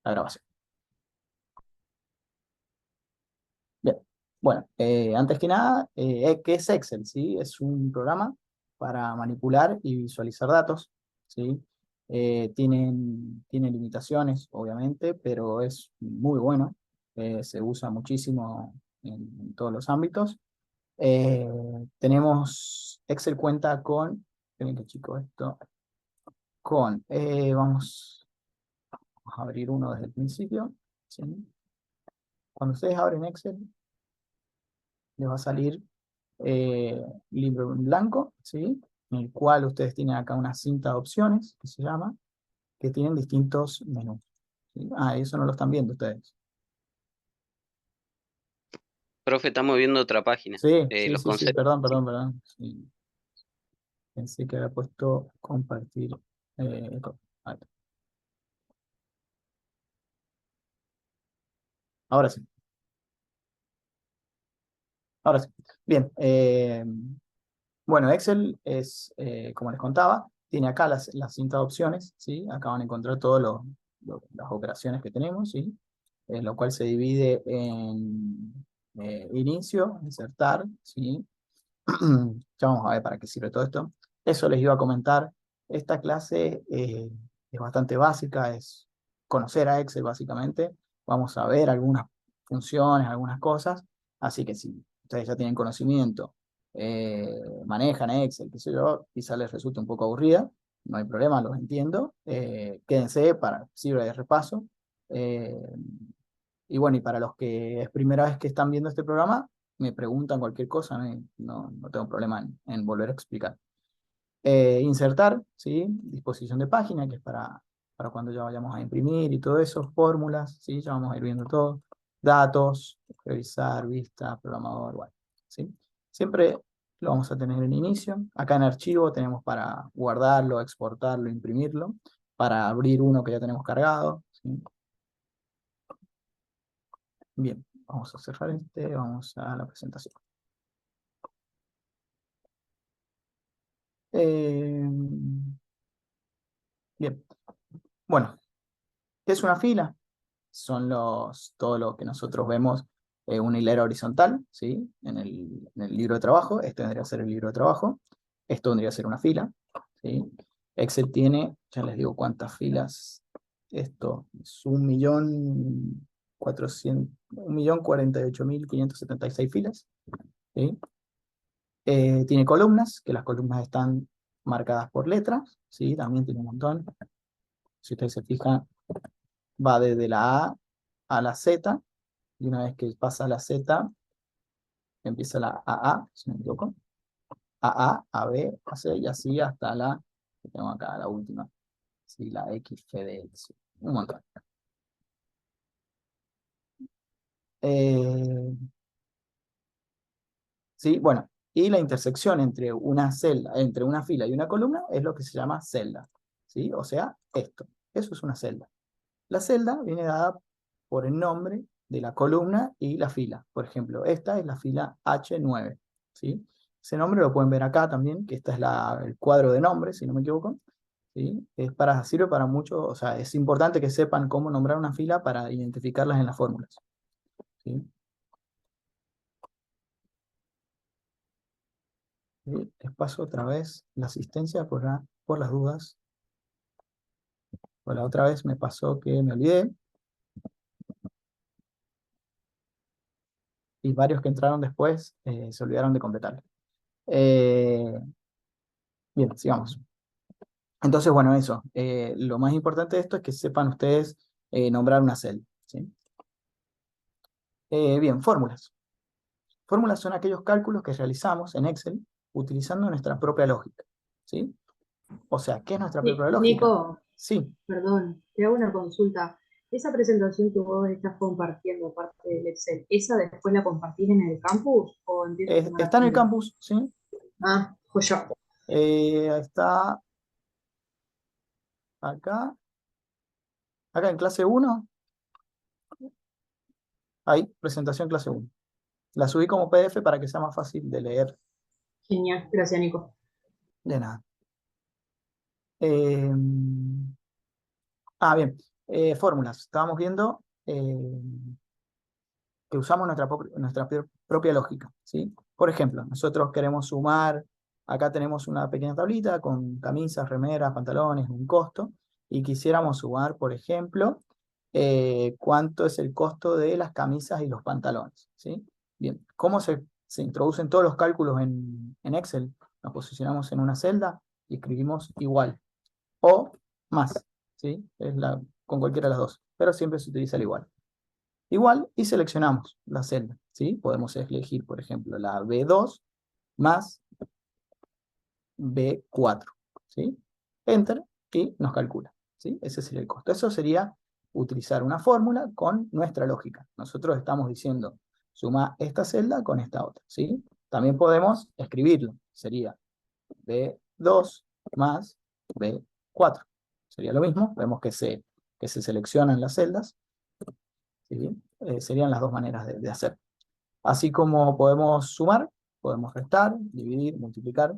la grabación. Bien, bueno, antes que nada, ¿qué es Excel? ¿Sí? Es un programa para manipular y visualizar datos, ¿sí? Tiene limitaciones, obviamente, pero es muy bueno. Se usa muchísimo en todos los ámbitos. Eh, Excel cuenta con, esperen que chico esto, vamos a abrir uno desde el principio, ¿sí? Cuando ustedes abren Excel, les va a salir libro en blanco, ¿sí? En el cual ustedes tienen acá una cinta de opciones, que se llama, que tienen distintos menús, ¿sí? Ah, eso no lo están viendo ustedes. Profe, estamos viendo otra página. Sí, sí, Los sí, sí, conceptos. perdón, perdón, perdón. Sí, pensé que había puesto compartir. Ahí. Ahora sí, ahora sí. Bien, bueno, Excel es, como les contaba, tiene acá la cinta de opciones, ¿sí? Acá van a encontrar todas las operaciones que tenemos, ¿sí? Lo cual se divide en inicio, insertar, ¿sí? Ya vamos a ver para qué sirve todo esto. Eso les iba a comentar. Esta clase es bastante básica, es conocer a Excel básicamente. Vamos a ver algunas funciones, algunas cosas. Así que si ustedes ya tienen conocimiento, manejan Excel, qué sé yo, quizá les resulte un poco aburrida, no hay problema, los entiendo. Quédense para, sirve de repaso. Eh, y bueno, y para los que es primera vez que están viendo este programa, me preguntan cualquier cosa, no tengo problema en volver a explicar. Insertar, ¿sí? Disposición de página, que es para cuando ya vayamos a imprimir y todo eso, fórmulas, ¿sí? Ya vamos a ir viendo todo. Datos, revisar, vista, programador, bueno, ¿sí? Siempre lo vamos a tener en inicio. Acá en archivo tenemos para guardarlo, exportarlo, imprimirlo, para abrir uno que ya tenemos cargado, ¿sí? Bien, vamos a cerrar vamos a la presentación. Eh, bien, bueno, ¿qué es una fila? Son todo lo que nosotros vemos una hilera horizontal, ¿sí? En el libro de trabajo, este vendría a ser el libro de trabajo, esto vendría a ser una fila, ¿sí? Excel tiene, ya les digo cuántas filas, esto es 1.48.576 filas, ¿sí? Tiene columnas, que las columnas están marcadas por letras, ¿sí? También tiene un montón. Si ustedes se fijan, va desde la A a la Z, y una vez que pasa la Z, empieza la AA, si no me equivoco, AA, AB, a C, y así hasta que tengo acá, la última, ¿sí? La X, F de X, un montón. Eh, sí, bueno, y la intersección entre una celda, entre una fila y una columna es lo que se llama celda, ¿sí? O sea, esto, eso es una celda. La celda viene dada por el nombre de la columna y la fila. Por ejemplo, esta es la fila H9, ¿sí? Ese nombre lo pueden ver acá también, que esta es el cuadro de nombres, si no me equivoco, ¿sí? Sirve para mucho, o sea, es importante que sepan cómo nombrar una fila para identificarlas en las fórmulas, ¿sí? Les paso otra vez la asistencia por las dudas. Por la otra vez me pasó que me olvidé y varios que entraron después se olvidaron de completar. Eh, Bien, sigamos. Entonces, bueno, eso. Lo más importante de esto es que sepan ustedes nombrar una celda, ¿sí? Bien, fórmulas. Fórmulas son aquellos cálculos que realizamos en Excel utilizando nuestra propia lógica, ¿sí? O sea, ¿qué es nuestra propia lógica? Nico, Sí, perdón, te hago una consulta. Esa presentación que vos estás compartiendo, parte del Excel, ¿esa después la compartís en el campus o empiezas a tomar está en el apuntes? campus, ¿sí? Ah, joya. Está acá, acá en clase uno, ahí, presentación clase uno. La subí como PDF para que sea más fácil de leer. Genial, gracias, Nico. De nada. Eh, bien. Fórmulas. Estábamos viendo que usamos nuestra propia lógica, ¿sí? Por ejemplo, nosotros queremos sumar, acá tenemos una pequeña tablita con camisas, remeras, pantalones, un costo, y quisiéramos sumar, por ejemplo, cuánto es el costo de las camisas y los pantalones, ¿sí? Bien, ¿cómo se introducen todos los cálculos en Excel? Nos posicionamos en una celda y escribimos igual o más, ¿sí? Con cualquiera de las dos, pero siempre se utiliza el igual. Igual y seleccionamos la celda, ¿sí? Podemos elegir, por ejemplo, la B2 más B4, ¿sí? Enter y nos calcula, ¿sí? Ese sería el costo. Eso sería utilizar una fórmula con nuestra lógica. Nosotros estamos diciendo, suma esta celda con esta otra, ¿sí? También podemos escribirlo. Sería B2 más B4. Sería lo mismo. Vemos que se seleccionan las celdas, ¿sí? Serían las dos maneras de hacer. Así como podemos sumar, podemos restar, dividir, multiplicar,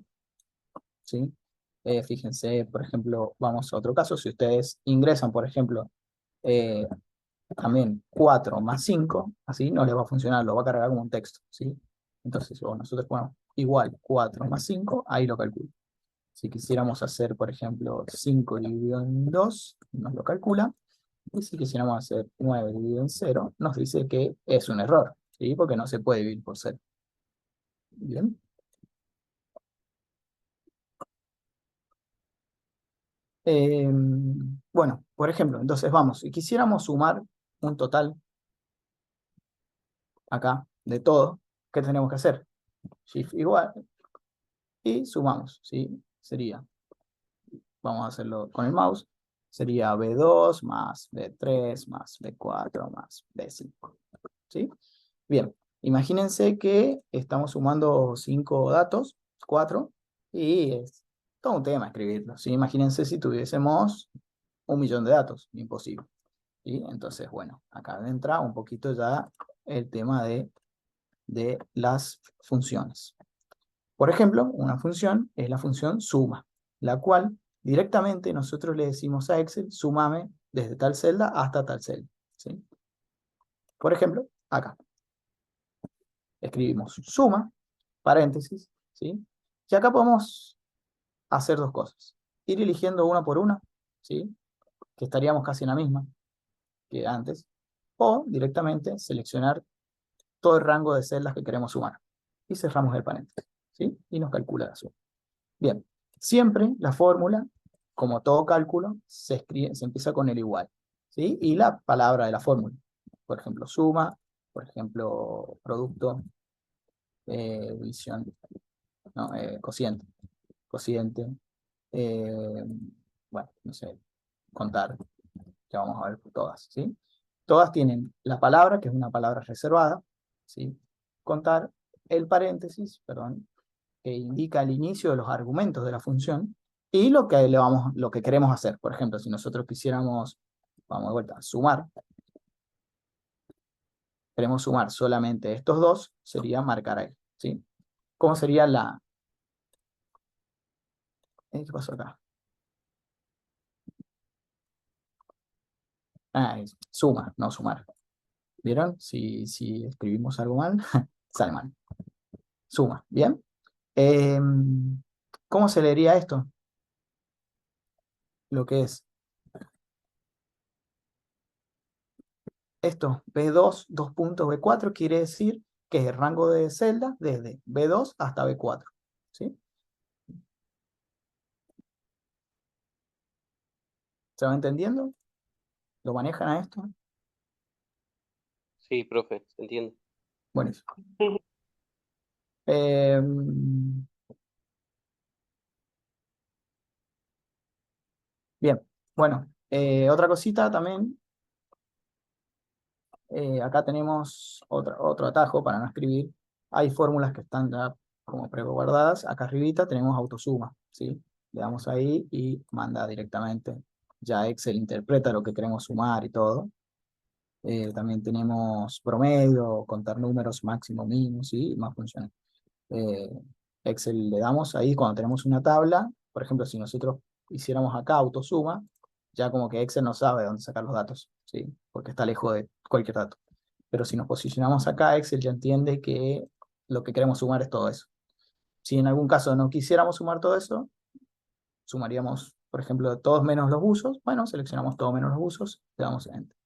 ¿sí? Fíjense, por ejemplo, vamos a otro caso. Si ustedes ingresan, por ejemplo, eh, también 4 más 5, así no les va a funcionar, lo va a cargar como un texto, ¿sí? Entonces, si nosotros ponemos igual 4 más 5, ahí lo calculo. Si quisiéramos hacer, por ejemplo, 5 dividido en 2, nos lo calcula. Y si quisiéramos hacer 9 dividido en 0, nos dice que es un error, ¿sí? Porque no se puede dividir por 0. Bien. Bueno, por ejemplo, entonces vamos, si quisiéramos sumar un total acá de todo, ¿qué tenemos que hacer? Shift igual y sumamos, ¿sí? Sería, vamos a hacerlo con el mouse, sería B2 más B3 más B4 más B5, ¿sí? Bien, imagínense que estamos sumando 5 datos, 4, y es todo un tema escribirlo, ¿sí? Imagínense si tuviésemos 1.000.000 de datos, imposible. ¿Sí? Entonces, bueno, acá entra un poquito ya el tema de las funciones. Por ejemplo, una función es la función suma, la cual directamente nosotros le decimos a Excel, súmame desde tal celda hasta tal celda, ¿sí? Por ejemplo, acá escribimos suma, paréntesis, ¿sí? Y acá podemos hacer dos cosas. Ir eligiendo una por una, ¿sí? Que estaríamos casi en la misma que antes, o directamente seleccionar todo el rango de celdas que queremos sumar. Y cerramos el paréntesis, ¿sí? Y nos calcula la suma. Bien, siempre la fórmula, como todo cálculo, se empieza con el igual, ¿sí? Y la palabra de la fórmula. Por ejemplo, suma, por ejemplo, producto, división, no, cociente, cociente, eh, bueno, no sé, contar, ya vamos a ver todas, ¿sí? Todas tienen la palabra, que es una palabra reservada, ¿sí? Contar, el paréntesis, perdón, que indica el inicio de los argumentos de la función, y lo que queremos hacer. Por ejemplo, si nosotros quisiéramos, vamos de vuelta, sumar, queremos sumar solamente estos dos, sería marcar ahí, ¿sí? ¿Cómo sería la... ¿Qué pasó acá? Ah, es suma, no sumar. ¿Vieron? Si escribimos algo mal, sale mal. Suma, ¿bien? ¿Cómo se leería esto? Lo que es esto, B2, 2 puntos B4, quiere decir que es el rango de celda desde B2 hasta B4, ¿sí? ¿Se va entendiendo? ¿Lo manejan a esto? Sí, profe, se entiende. Buenísimo. Eh, bien, bueno, otra cosita también. Acá tenemos otro atajo para no escribir. Hay fórmulas que están ya como preguardadas. Acá arribita tenemos autosuma, ¿sí? Le damos ahí y manda directamente. Ya Excel interpreta lo que queremos sumar y todo. También tenemos promedio, contar números máximo, mínimo, ¿sí? Y más funciones. Eh, Excel le damos ahí cuando tenemos una tabla. Por ejemplo, si nosotros hiciéramos acá autosuma, ya como que Excel no sabe dónde sacar los datos, ¿sí? Porque está lejos de cualquier dato. Pero si nos posicionamos acá, Excel ya entiende que lo que queremos sumar es todo eso. Si en algún caso no quisiéramos sumar todo eso, sumaríamos, por ejemplo, todos menos los usos. Bueno, seleccionamos todo menos los usos, le damos Enter.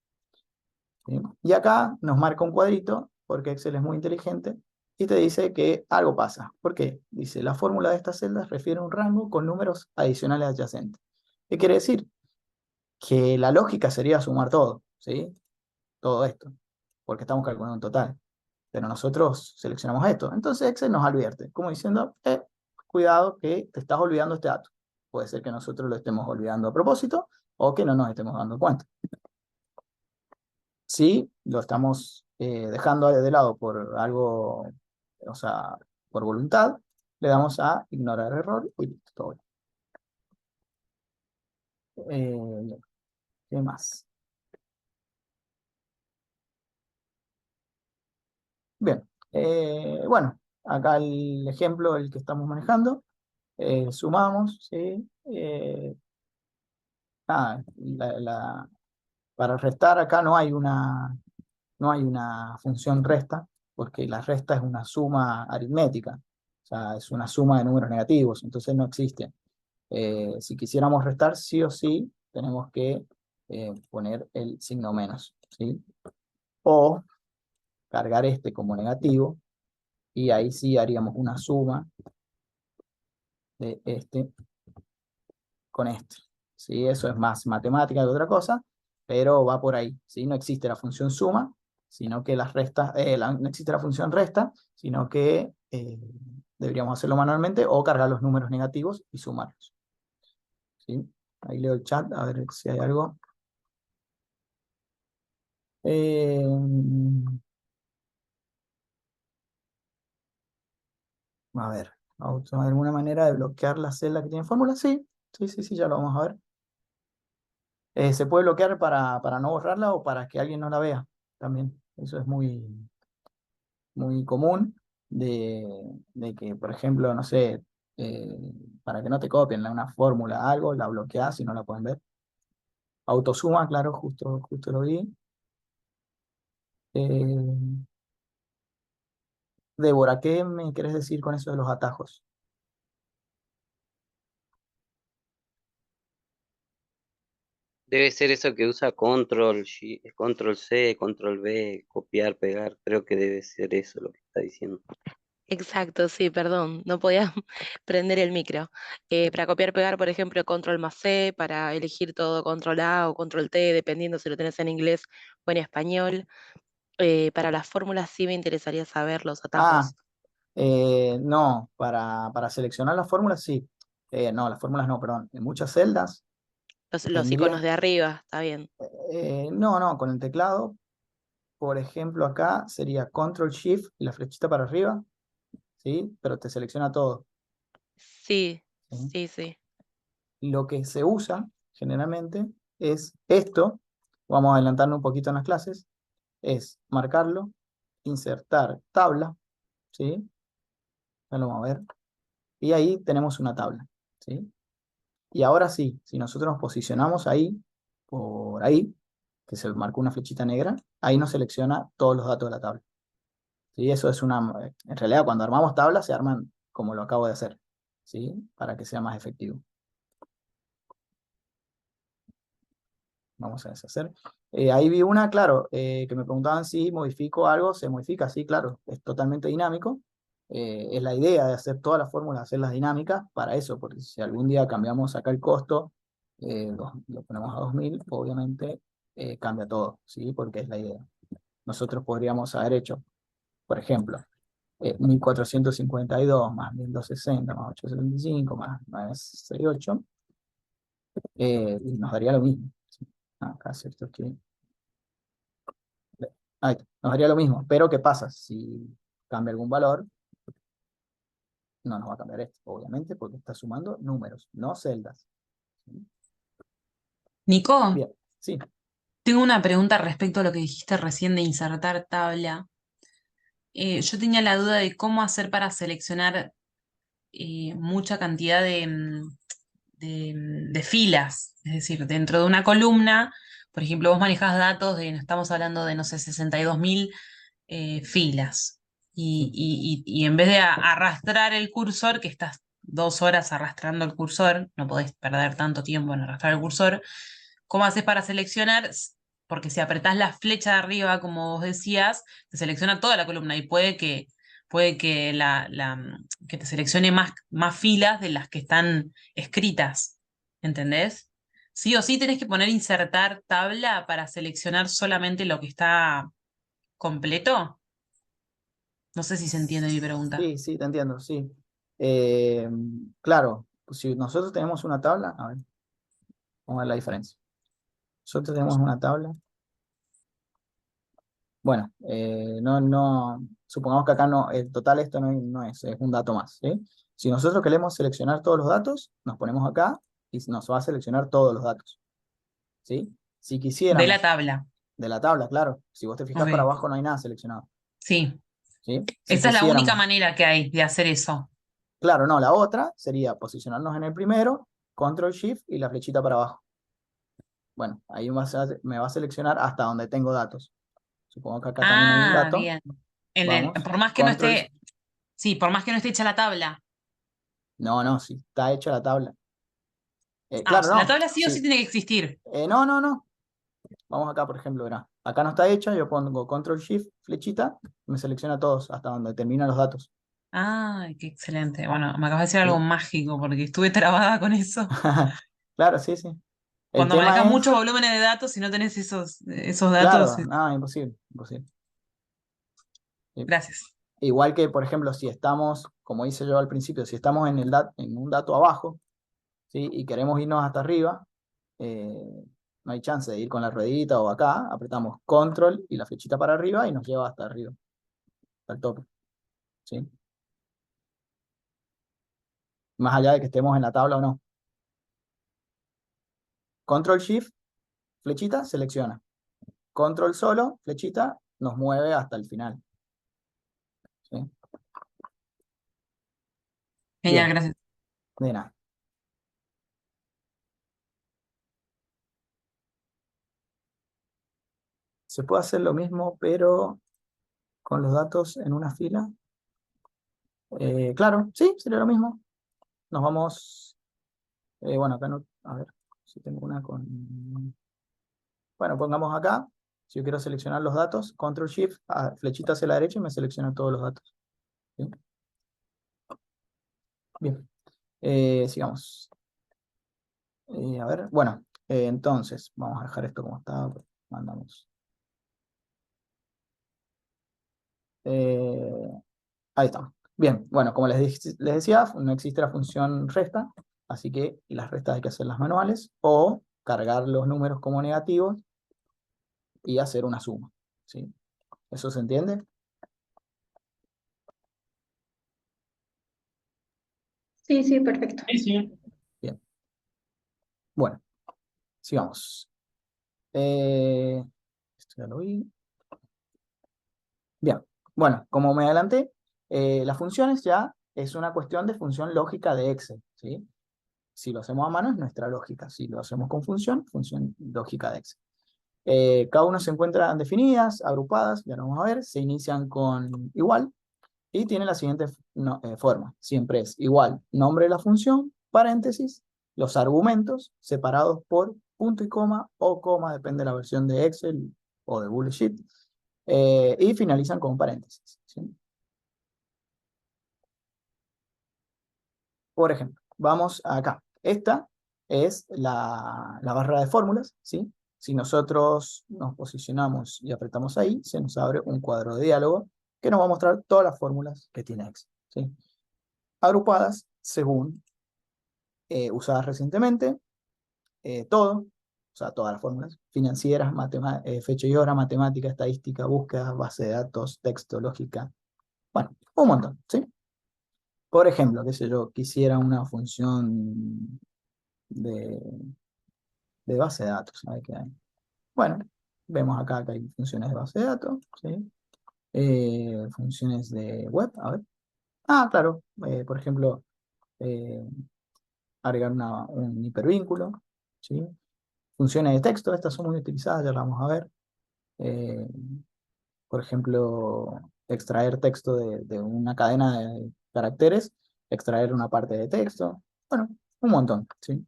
¿Sí? Y acá nos marca un cuadrito, porque Excel es muy inteligente, y te dice que algo pasa. ¿Por qué? Dice, la fórmula de estas celdas refiere a un rango con números adicionales adyacentes. ¿Qué quiere decir? Que la lógica sería sumar todo, ¿sí? Todo esto, porque estamos calculando un total. Pero nosotros seleccionamos esto. Entonces Excel nos advierte, como diciendo, cuidado que te estás olvidando este dato. Puede ser que nosotros lo estemos olvidando a propósito o que no nos estemos dando cuenta. Si lo estamos dejando de lado por algo, o sea, por voluntad, le damos a ignorar error y listo, todo bien. ¿Qué más? Bien, bueno, acá el ejemplo, el que estamos manejando, sumamos, ¿sí? Ah, para restar acá no hay una función resta, porque la resta es una suma aritmética, o sea, es una suma de números negativos, entonces no existe. Si quisiéramos restar, sí o sí, tenemos que poner el signo menos, ¿sí? O cargar este como negativo, y ahí sí haríamos una suma de este con este, ¿sí? Eso es más matemática que otra cosa, pero va por ahí, ¿sí? No existe la función suma, sino que las restas, no existe la función resta, sino que deberíamos hacerlo manualmente o cargar los números negativos y sumarlos, ¿sí? Ahí leo el chat, a ver si hay algo. Eh, a ver, ¿alguna manera de bloquear la celda que tiene fórmula? Sí, sí, ya lo vamos a ver. Se puede bloquear para no borrarla o para que alguien no la vea también. Eso es muy común de que, por ejemplo, no sé, para que no te copien una fórmula, algo, la bloqueas y no la pueden ver. Autosuma, claro, justo lo vi. Eh, Débora, ¿qué me quieres decir con eso de los atajos? Debe ser eso que usa control C, control V, copiar, pegar. Creo que debe ser eso lo que está diciendo. Exacto, sí, perdón, no podía prender el micro. Para copiar, pegar, por ejemplo, control más C, para elegir todo control A o control T, dependiendo si lo tenés en inglés o en español. Para las fórmulas sí me interesaría saber los Ah, atajos. no, para seleccionar las fórmulas sí. No, las fórmulas no, perdón. En muchas celdas Los iconos tendría, de arriba, está bien. no, con el teclado, por ejemplo, acá sería Control Shift y la flechita para arriba, ¿sí? Pero te selecciona todo, Sí, ¿sí? sí. Lo que se usa generalmente es esto, vamos a adelantarnos un poquito en las clases, es marcarlo, insertar tabla, ¿sí? Ya lo vamos a ver. Y ahí tenemos una tabla, ¿sí? Y ahora sí, si nosotros nos posicionamos ahí, por ahí, que se marcó una flechita negra, ahí nos selecciona todos los datos de la tabla. ¿Sí? Eso es en realidad cuando armamos tablas se arman como lo acabo de hacer, ¿sí? Para que sea más efectivo. Vamos a deshacer. Ahí vi una, claro, que me preguntaban si modifico algo, se modifica, sí, claro, es totalmente dinámico. Es la idea de hacer todas las fórmulas, hacerlas dinámicas para eso, porque si algún día cambiamos acá el costo, lo ponemos a 2000, obviamente cambia todo, ¿sí? Porque es la idea. Nosotros podríamos haber hecho, por ejemplo, 1452 más 1260 más 875 más 968, y nos daría lo mismo. ¿Sí? Acá, ¿cierto? Que ahí está, nos daría lo mismo, pero ¿qué pasa? Si cambia algún valor, no nos va a cambiar esto, obviamente, porque está sumando números, no celdas. ¿Sí? Nico, Bien, sí. tengo una pregunta respecto a lo que dijiste recién de insertar tabla. Yo tenía la duda de cómo hacer para seleccionar mucha cantidad de filas. Es decir, dentro de una columna, por ejemplo, vos manejás datos estamos hablando de, no sé, 62.000 filas. Y en vez de arrastrar el cursor, que estás 2 horas arrastrando el cursor, no podés perder tanto tiempo en arrastrar el cursor, ¿cómo haces para seleccionar? Porque si apretás la flecha de arriba, como vos decías, te selecciona toda la columna y puede que, que te seleccione más filas de las que están escritas. ¿Entendés? Sí o sí tenés que poner insertar tabla para seleccionar solamente lo que está completo. No sé si se entiende mi pregunta. Sí, sí, te entiendo, sí. Eh, claro, pues si nosotros tenemos una tabla, a ver, vamos a ver la diferencia. Nosotros tenemos una tabla. Bueno, supongamos que acá no, el total esto no es un dato más, ¿sí? Si nosotros queremos seleccionar todos los datos, nos ponemos acá y nos va a seleccionar todos los datos, ¿sí? Si De la quisiéramos, tabla. de la tabla, claro, si vos te fijas para Ok. abajo no hay nada seleccionado, Sí. ¿sí? Si Esa es la única quisiéramos, manera que hay de hacer eso. claro, no, la otra sería posicionarnos en el primero, Control Shift y la flechita para abajo. Bueno, ahí me va a seleccionar hasta donde tengo datos. Supongo que acá también hay un Ah, dato. bien. Vamos, Por más que no Control. esté, sí, por más que no esté hecha la tabla. No, no, sí, está hecha la tabla. Ah, o Claro, sea, la no, tabla sí o sí sí. tiene que existir. No, no, no. Vamos acá, por ejemplo, verá. Acá no está hecha, yo pongo Control Shift, flechita, me selecciona todos hasta donde terminan los datos. Ay, qué excelente. Bueno, me acabas de decir algo ¿Sí? mágico porque estuve trabada con eso. Claro, sí, sí. El Cuando manejas tema muchos es, volúmenes de datos y no tenés esos datos, claro, no, imposible, imposible. Sí. gracias. Igual que, por ejemplo, si estamos, como hice yo al principio, si estamos en un dato abajo, ¿sí? Y queremos irnos hasta arriba, eh, no hay chance de ir con la ruedita o acá, apretamos Control y la flechita para arriba y nos lleva hasta arriba, hasta el tope, ¿sí? Más allá de que estemos en la tabla o no. Control Shift, flechita, selecciona. Control solo, flechita, nos mueve hasta el final, ¿sí? Genial, Bien, gracias. de nada. Se puede hacer lo mismo, pero con los datos en una fila. Claro, sí, sería lo mismo. Nos vamos, bueno, acá no, a ver, si tengo una con, bueno, pongamos acá, si yo quiero seleccionar los datos, Control Shift, flechita hacia la derecha y me selecciona todos los datos, ¿sí? Bien, sigamos. A ver, bueno, entonces, vamos a dejar esto como está, mandamos. Eh, Ahí está. Bien, bueno, como les decía, no existe la función resta, así que las restas hay que hacerlas manuales o cargar los números como negativos y hacer una suma, ¿sí? ¿Eso se entiende? Sí, sí, perfecto. Sí, sí. Bien. Bueno, sigamos. Esto ya lo vi. Bien. Bueno, como me adelanté, las funciones ya es una cuestión de función lógica de Excel, ¿sí? Si lo hacemos a mano es nuestra lógica. Si lo hacemos con función lógica de Excel. Cada uno se encuentran definidas, agrupadas, ya lo vamos a ver, se inician con igual y tiene la siguiente forma. Siempre es igual, nombre de la función, paréntesis, los argumentos separados por punto y coma o coma, depende de la versión de Excel o de Google Sheet, y finalizan con paréntesis, ¿sí? Por ejemplo, vamos acá. Esta es la barra de fórmulas, ¿sí? Si nosotros nos posicionamos y apretamos ahí, se nos abre un cuadro de diálogo que nos va a mostrar todas las fórmulas que tiene Excel, ¿sí? Agrupadas según usadas recientemente, todo, o sea, todas las fórmulas, financieras, fecha y hora, matemática, estadística, búsqueda, base de datos, texto, lógica, bueno, un montón, ¿sí? Por ejemplo, qué sé yo, quisiera una función de, de base de datos. A ver qué hay. Bueno, vemos acá que hay funciones de base de datos, ¿sí? Funciones de web, a ver. Ah, claro, por ejemplo, eh, agregar un hipervínculo, ¿sí? Funciones de texto, estas son muy utilizadas, ya las vamos a ver. Por ejemplo, extraer texto de una cadena de caracteres, extraer una parte de texto, bueno, un montón, ¿sí?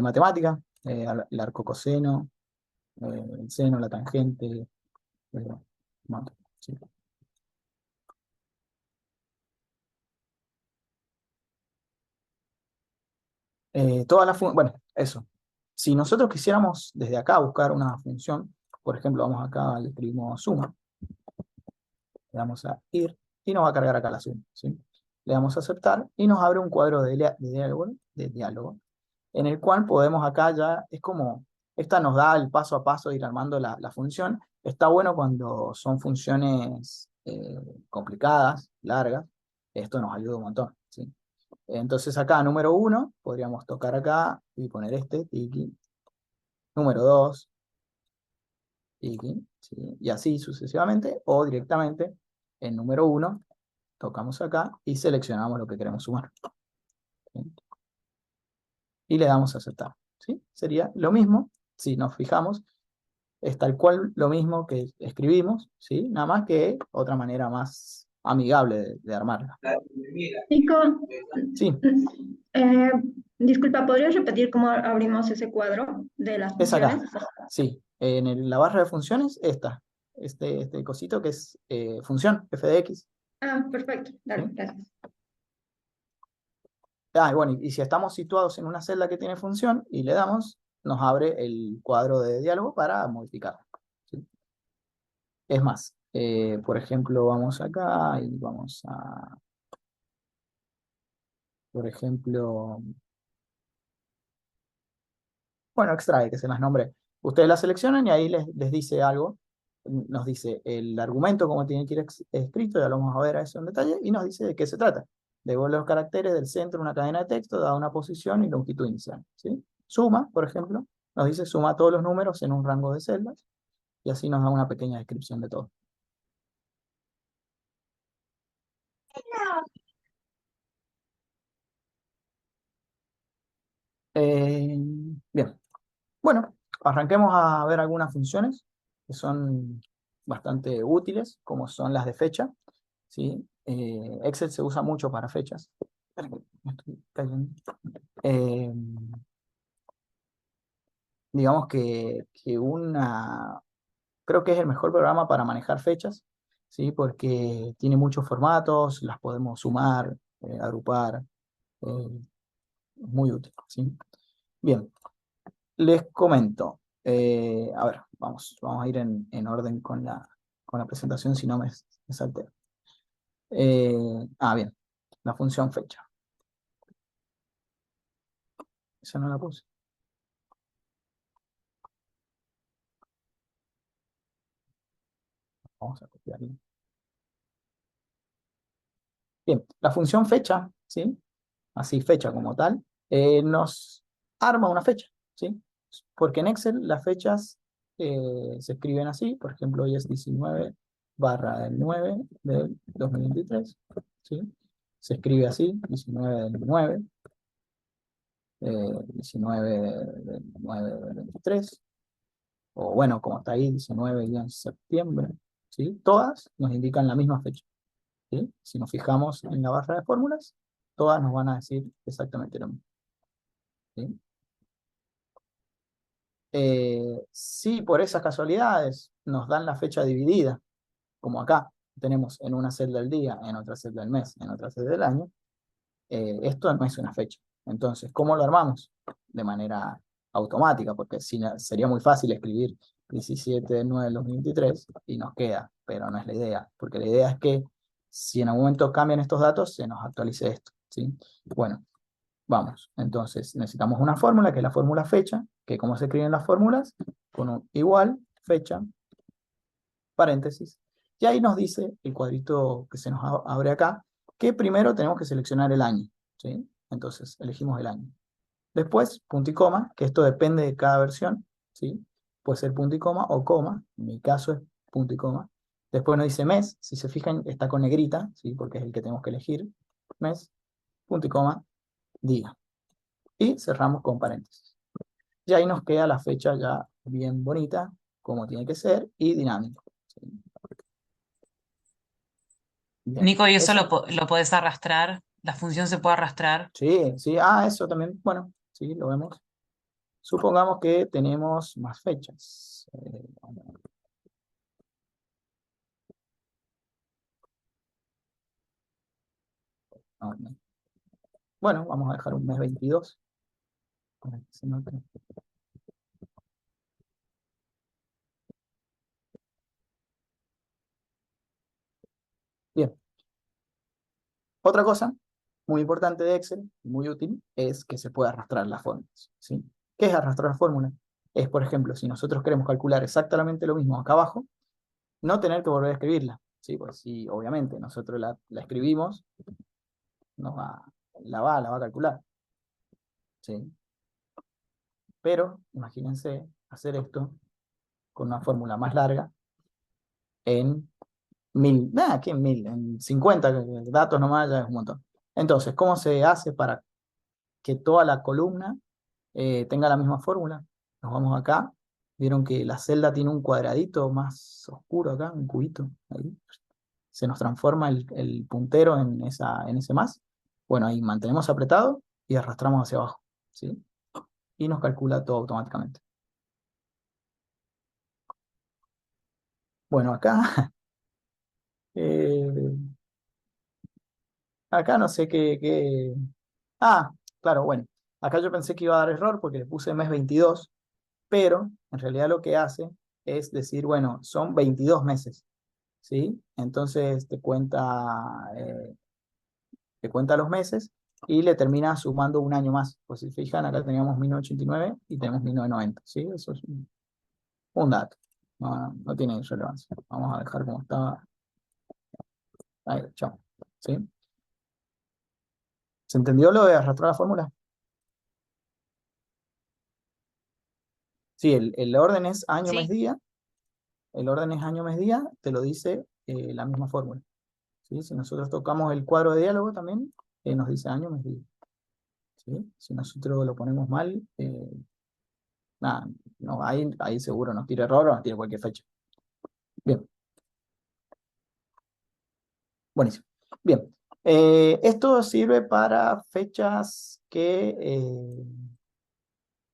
Matemática, el arco coseno, el seno, la tangente, un montón, ¿sí? Bueno, eso. Si nosotros quisiéramos desde acá buscar una función, por ejemplo, vamos acá, le escribimos suma, le damos a ir y nos va a cargar acá la suma, ¿sí? Le damos a aceptar y nos abre un cuadro de diálogo en el cual podemos acá ya, es como, esta nos da el paso a paso de ir armando la función. Está bueno cuando son funciones complicadas, largas, esto nos ayuda un montón, ¿sí? Entonces acá, número 1, podríamos tocar acá y poner este, tiki. Número 2, tiki, ¿sí? Y así sucesivamente, o directamente en número 1, tocamos acá y seleccionamos lo que queremos sumar, ¿sí? Y le damos a aceptar, ¿sí? Sería lo mismo, si nos fijamos, es tal cual lo mismo que escribimos, ¿sí? Nada más que otra manera más amigable de armarla. Nico, Sí, eh, disculpa, ¿podrías repetir cómo abrimos ese cuadro de las es acá. funciones? Sí, la barra de funciones, este cosito que es función, f de x. Ah, perfecto. Dale, ¿Sí? gracias. Ah, y bueno, y si estamos situados en una celda que tiene función y le damos, nos abre el cuadro de diálogo para modificarlo, ¿sí? Es más, por ejemplo, vamos acá y vamos a, por ejemplo, bueno, extrae, que se las nombre. Ustedes la seleccionan y ahí les dice algo. Nos dice el argumento, cómo tiene que ir escrito, ya lo vamos a ver a eso en detalle, y nos dice de qué se trata. Devuelve los caracteres del centro, una cadena de texto, da una posición y longitud inicial, ¿sí? Suma, por ejemplo, nos dice suma todos los números en un rango de celdas, y así nos da una pequeña descripción de todo. Bien, bueno, arranquemos a ver algunas funciones que son bastante útiles, como son las de fecha, ¿sí? Excel se usa mucho para fechas. Espera que me estoy cayendo. Eh, digamos creo que es el mejor programa para manejar fechas, ¿sí? Porque tiene muchos formatos, las podemos sumar, agrupar, muy útil, ¿sí? Bien, les comento. A ver, vamos a ir en orden con la presentación, si no me salté. Bien, la función fecha. Esa no la puse. Vamos a copiarla. Bien, la función fecha, ¿sí? Así fecha como tal, nos arma una fecha, ¿sí? Porque en Excel las fechas se escriben así, por ejemplo, hoy es 19/9 del 2023, ¿sí? Se escribe así, 19 del 9, 19 del 9 del 23, o bueno, como está ahí, 19 de septiembre, ¿sí? Todas nos indican la misma fecha, ¿sí? Si nos fijamos en la barra de fórmulas, todas nos van a decir exactamente lo mismo, ¿sí? Si por esas casualidades nos dan la fecha dividida, como acá tenemos en una celda del día, en otra celda del mes, en otra celda del año, esto no es una fecha. Entonces, ¿cómo lo armamos? De manera automática, porque sería muy fácil escribir 17 del 9 del 2023 y nos queda, pero no es la idea, porque la idea es que si en algún momento cambian estos datos, se nos actualice esto, ¿sí? Bueno, vamos, entonces necesitamos una fórmula, que es la fórmula fecha, que como se escriben las fórmulas, con un igual, fecha, paréntesis, y ahí nos dice el cuadrito que se nos abre acá, que primero tenemos que seleccionar el año, ¿sí? Entonces elegimos el año. Después, punto y coma, que esto depende de cada versión, ¿sí? Puede ser punto y coma o coma, en mi caso es punto y coma. Después nos dice mes, si se fijan está con negrita, ¿sí? Porque es el que tenemos que elegir, mes, punto y coma, día. y cerramos con paréntesis. Y ahí nos queda la fecha ya bien bonita, como tiene que ser, y dinámico. ¿Sí? Bien, Nico, ¿y eso eso. lo podés arrastrar? ¿La función se puede arrastrar? Sí, sí, eso también, bueno, sí, lo vemos. Supongamos que tenemos más fechas. No. Bueno, vamos a dejar un mes 22. Para que se note. Bien, otra cosa muy importante de Excel, muy útil, es que se puede arrastrar las fórmulas, ¿sí? ¿Qué es arrastrar fórmula? Es, por ejemplo, si nosotros queremos calcular exactamente lo mismo acá abajo, no tener que volver a escribirla, ¿sí? Pues si obviamente nosotros la escribimos, nos va, la va a calcular, ¿sí? Pero imagínense hacer esto con una fórmula más larga en 1000, nada, ¿qué en 1000? En 50 datos nomás ya es un montón. Entonces, ¿cómo se hace para que toda la columna tenga la misma fórmula? Nos vamos acá, vieron que la celda tiene un cuadradito más oscuro acá, un cubito, ahí. Se nos transforma el puntero en ese más. Bueno, ahí mantenemos apretado y arrastramos hacia abajo, ¿sí? Y nos calcula todo automáticamente. Bueno, acá, eh, acá no sé qué. Ah, claro, bueno. Acá yo pensé que iba a dar error porque le puse mes 22, pero en realidad lo que hace es decir, bueno, son 22 meses, ¿sí? Entonces te cuenta los meses y le termina sumando un año más. Pues si fijan, acá teníamos 1989 y tenemos 1990, ¿sí? Eso es un dato. No tiene relevancia. Vamos a dejar como estaba. Ahí, chao. ¿Sí? ¿Se entendió lo de arrastrar la fórmula? Sí, el orden es año, mes, Sí. día. El orden es año, mes, día. Te lo dice la misma fórmula. ¿Sí? Si nosotros tocamos el cuadro de diálogo también, nos dice año, mes, día. ¿Sí? Si nosotros lo ponemos mal, nada, no, ahí seguro nos tira error o nos tira cualquier fecha. Bien, buenísimo. Bien, esto sirve para fechas que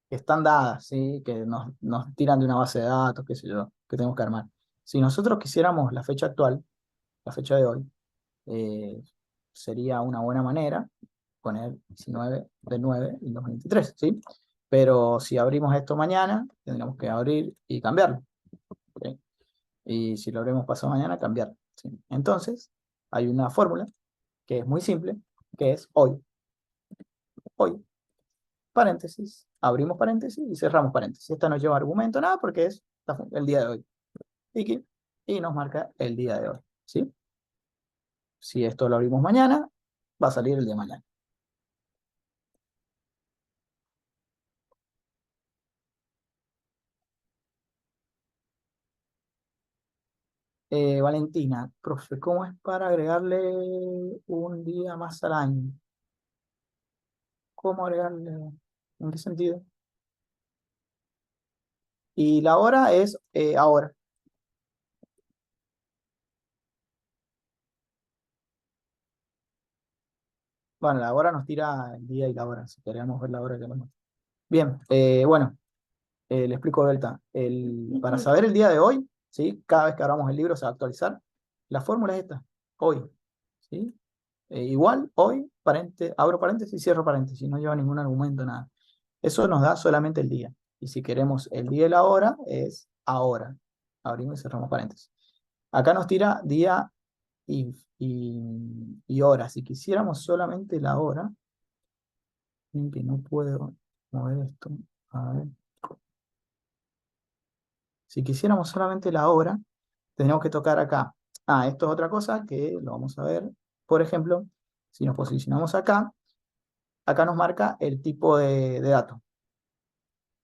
están dadas, ¿sí? Que nos tiran de una base de datos, qué sé yo, que tenemos que armar. Si nosotros quisiéramos la fecha actual, la fecha de hoy, eh, sería una buena manera poner 19 del 9 y 2023, ¿sí? Pero si abrimos esto mañana, tendríamos que abrir y cambiarlo, ¿sí? Y si lo abrimos pasado mañana, cambiarlo, ¿sí? Entonces, hay una fórmula que es muy simple, que es hoy. Hoy, paréntesis, abrimos paréntesis y cerramos paréntesis. Esta no lleva argumento, nada, porque es el día de hoy. Y nos marca el día de hoy, ¿sí? Si esto lo abrimos mañana, va a salir el día de mañana. Valentina, profe, ¿cómo es para agregarle un día más al año? ¿Cómo agregarle? ¿En qué sentido? Y la hora es ahora. Bueno, la hora nos tira el día y la hora, si queremos ver la hora que nos. Bien, bueno, le explico de vuelta. Para saber el día de hoy, ¿sí? Cada vez que abramos el libro se va a actualizar. La fórmula es esta, hoy, ¿sí? Igual, hoy, abro paréntesis y cierro paréntesis, no lleva ningún argumento, nada. Eso nos da solamente el día. Y si queremos el día y la hora, es ahora. Abrimos y cerramos paréntesis. Acá nos tira día y hora. Si quisiéramos solamente la hora, bien que no puedo mover esto. A ver. Si quisiéramos solamente la hora, tendríamos que tocar acá. Ah, esto es otra cosa que lo vamos a ver. Por ejemplo, si nos posicionamos acá, acá nos marca el tipo de dato,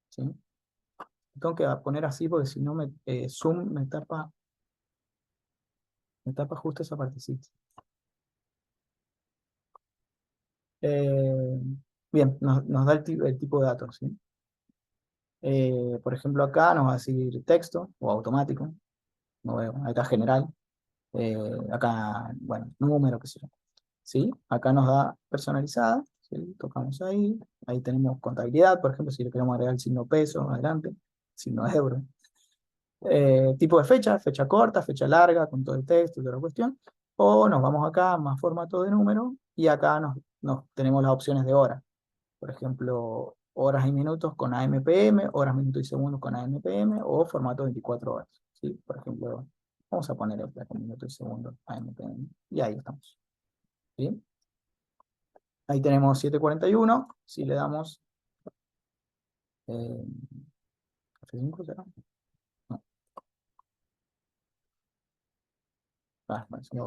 ¿sí? Tengo que poner así porque si no Zoom me tapa justo esa partecita. Bien, nos da el tipo de datos, ¿sí? Por ejemplo, acá nos va a decir texto o automático. No veo, acá general. Acá, bueno, número, qué sé yo. ¿Sí? Acá nos da personalizada. ¿Sí? Tocamos ahí. Ahí tenemos contabilidad, por ejemplo, si le queremos agregar el signo peso, adelante. Signo euro. Tipo de fecha corta, fecha larga, con todo el texto y toda la cuestión. O nos vamos acá, más formato de número, y acá tenemos las opciones de hora. Por ejemplo, horas y minutos con AMPM, horas, minutos y segundos con AMPM, o formato 24 horas. ¿Sí? Por ejemplo, vamos a poner esta con minutos y segundos AMPM. Y ahí estamos. ¿Sí? Ahí tenemos 7:41. Si le damos F5, ¿será? No. Bueno, sí,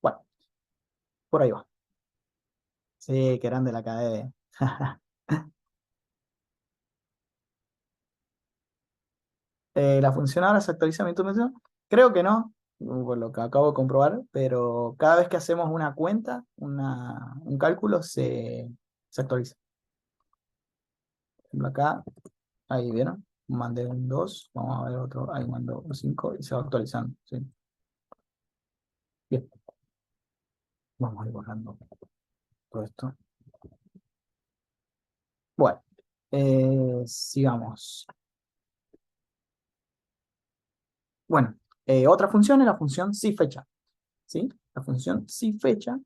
bueno, por ahí va. Sí, qué grande la KDE. La función ahora se actualiza mi información. Creo que no, por lo que acabo de comprobar, pero cada vez que hacemos una cuenta, un cálculo, se actualiza. Por ejemplo, acá, ahí vieron, mandé un 2, vamos a ver otro, ahí mandó un 5 y se va actualizando. ¿Sí? Bien, vamos a ir borrando todo esto. Bueno, sigamos. Bueno, otra función es la función si-fecha. ¿Sí? La función si-fecha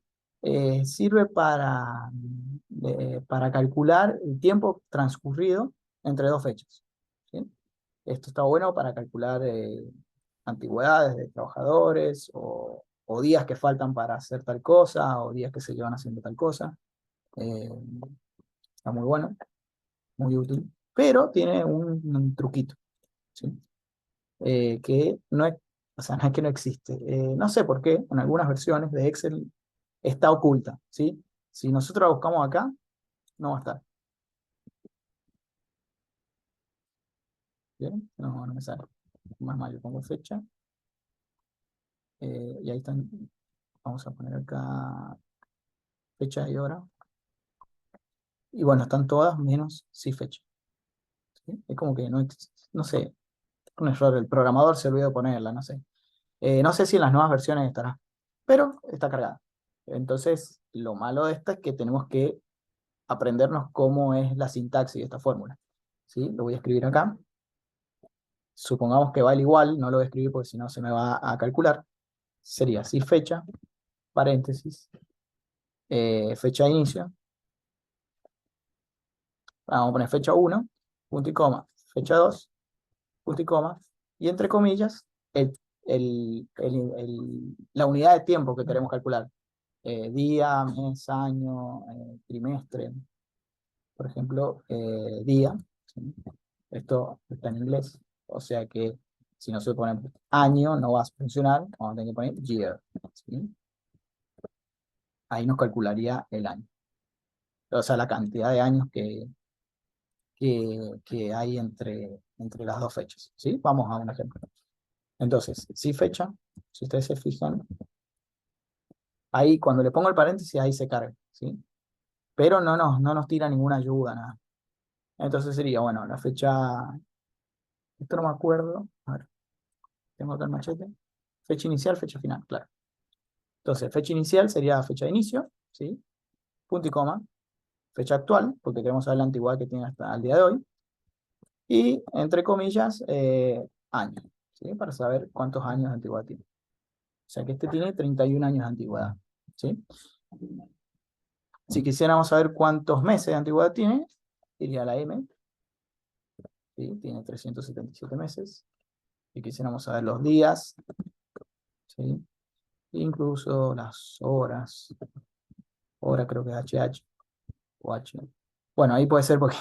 sirve para calcular el tiempo transcurrido entre dos fechas. ¿Sí? Esto está bueno para calcular antigüedades de trabajadores o días que faltan para hacer tal cosa o días que se llevan haciendo tal cosa. Eh, Está muy bueno, muy útil, pero tiene un truquito. ¿Sí? Que no es, o sea, no es que no existe. No sé por qué, en algunas versiones de Excel está oculta, ¿sí? Si nosotros la buscamos acá, no va a estar. ¿Bien? No, no me sale. Más mal, yo pongo fecha. Y ahí están. Vamos a poner acá fecha y hora. Y bueno, están todas menos sí fecha. ¿Sí? Es como que no sé, un error. El programador se olvidó de ponerla, no sé. No sé si en las nuevas versiones estará, pero está cargada. Entonces, lo malo de esta es que tenemos que aprendernos cómo es la sintaxis de esta fórmula. ¿Sí? Lo voy a escribir acá. Supongamos que vale igual, no lo voy a escribir porque si no se me va a calcular. Sería si fecha, paréntesis, fecha de inicio. Vamos a poner fecha 1, punto y coma, fecha 2, punto y coma, y entre comillas, la unidad de tiempo que queremos calcular. Día, mes, año, trimestre. Por ejemplo, día. ¿Sí? Esto está en inglés. O sea que si no se pone año, no va a funcionar. Vamos a tener que poner year. ¿Sí? Ahí nos calcularía el año. O sea, la cantidad de años que hay entre las dos fechas. ¿Sí? Vamos a un ejemplo. Entonces, si fecha, si ustedes se fijan, ahí cuando le pongo el paréntesis, ahí se carga. ¿Sí? Pero no nos tira ninguna ayuda, nada. Entonces sería, bueno, la fecha, esto no me acuerdo, a ver, tengo acá el machete, fecha inicial, fecha final, claro. Entonces, fecha inicial sería fecha de inicio, ¿sí? Punto y coma, fecha actual, porque queremos saber la antigüedad que tiene hasta el día de hoy, y entre comillas, año, ¿sí? Para saber cuántos años de antigüedad tiene. O sea que este tiene 31 años de antigüedad, ¿sí? Si quisiéramos saber cuántos meses de antigüedad tiene, iría a la M, ¿sí? Tiene 377 meses. Si quisiéramos saber los días, ¿sí? Incluso las horas, hora creo que es HH o H. Bueno, ahí puede ser porque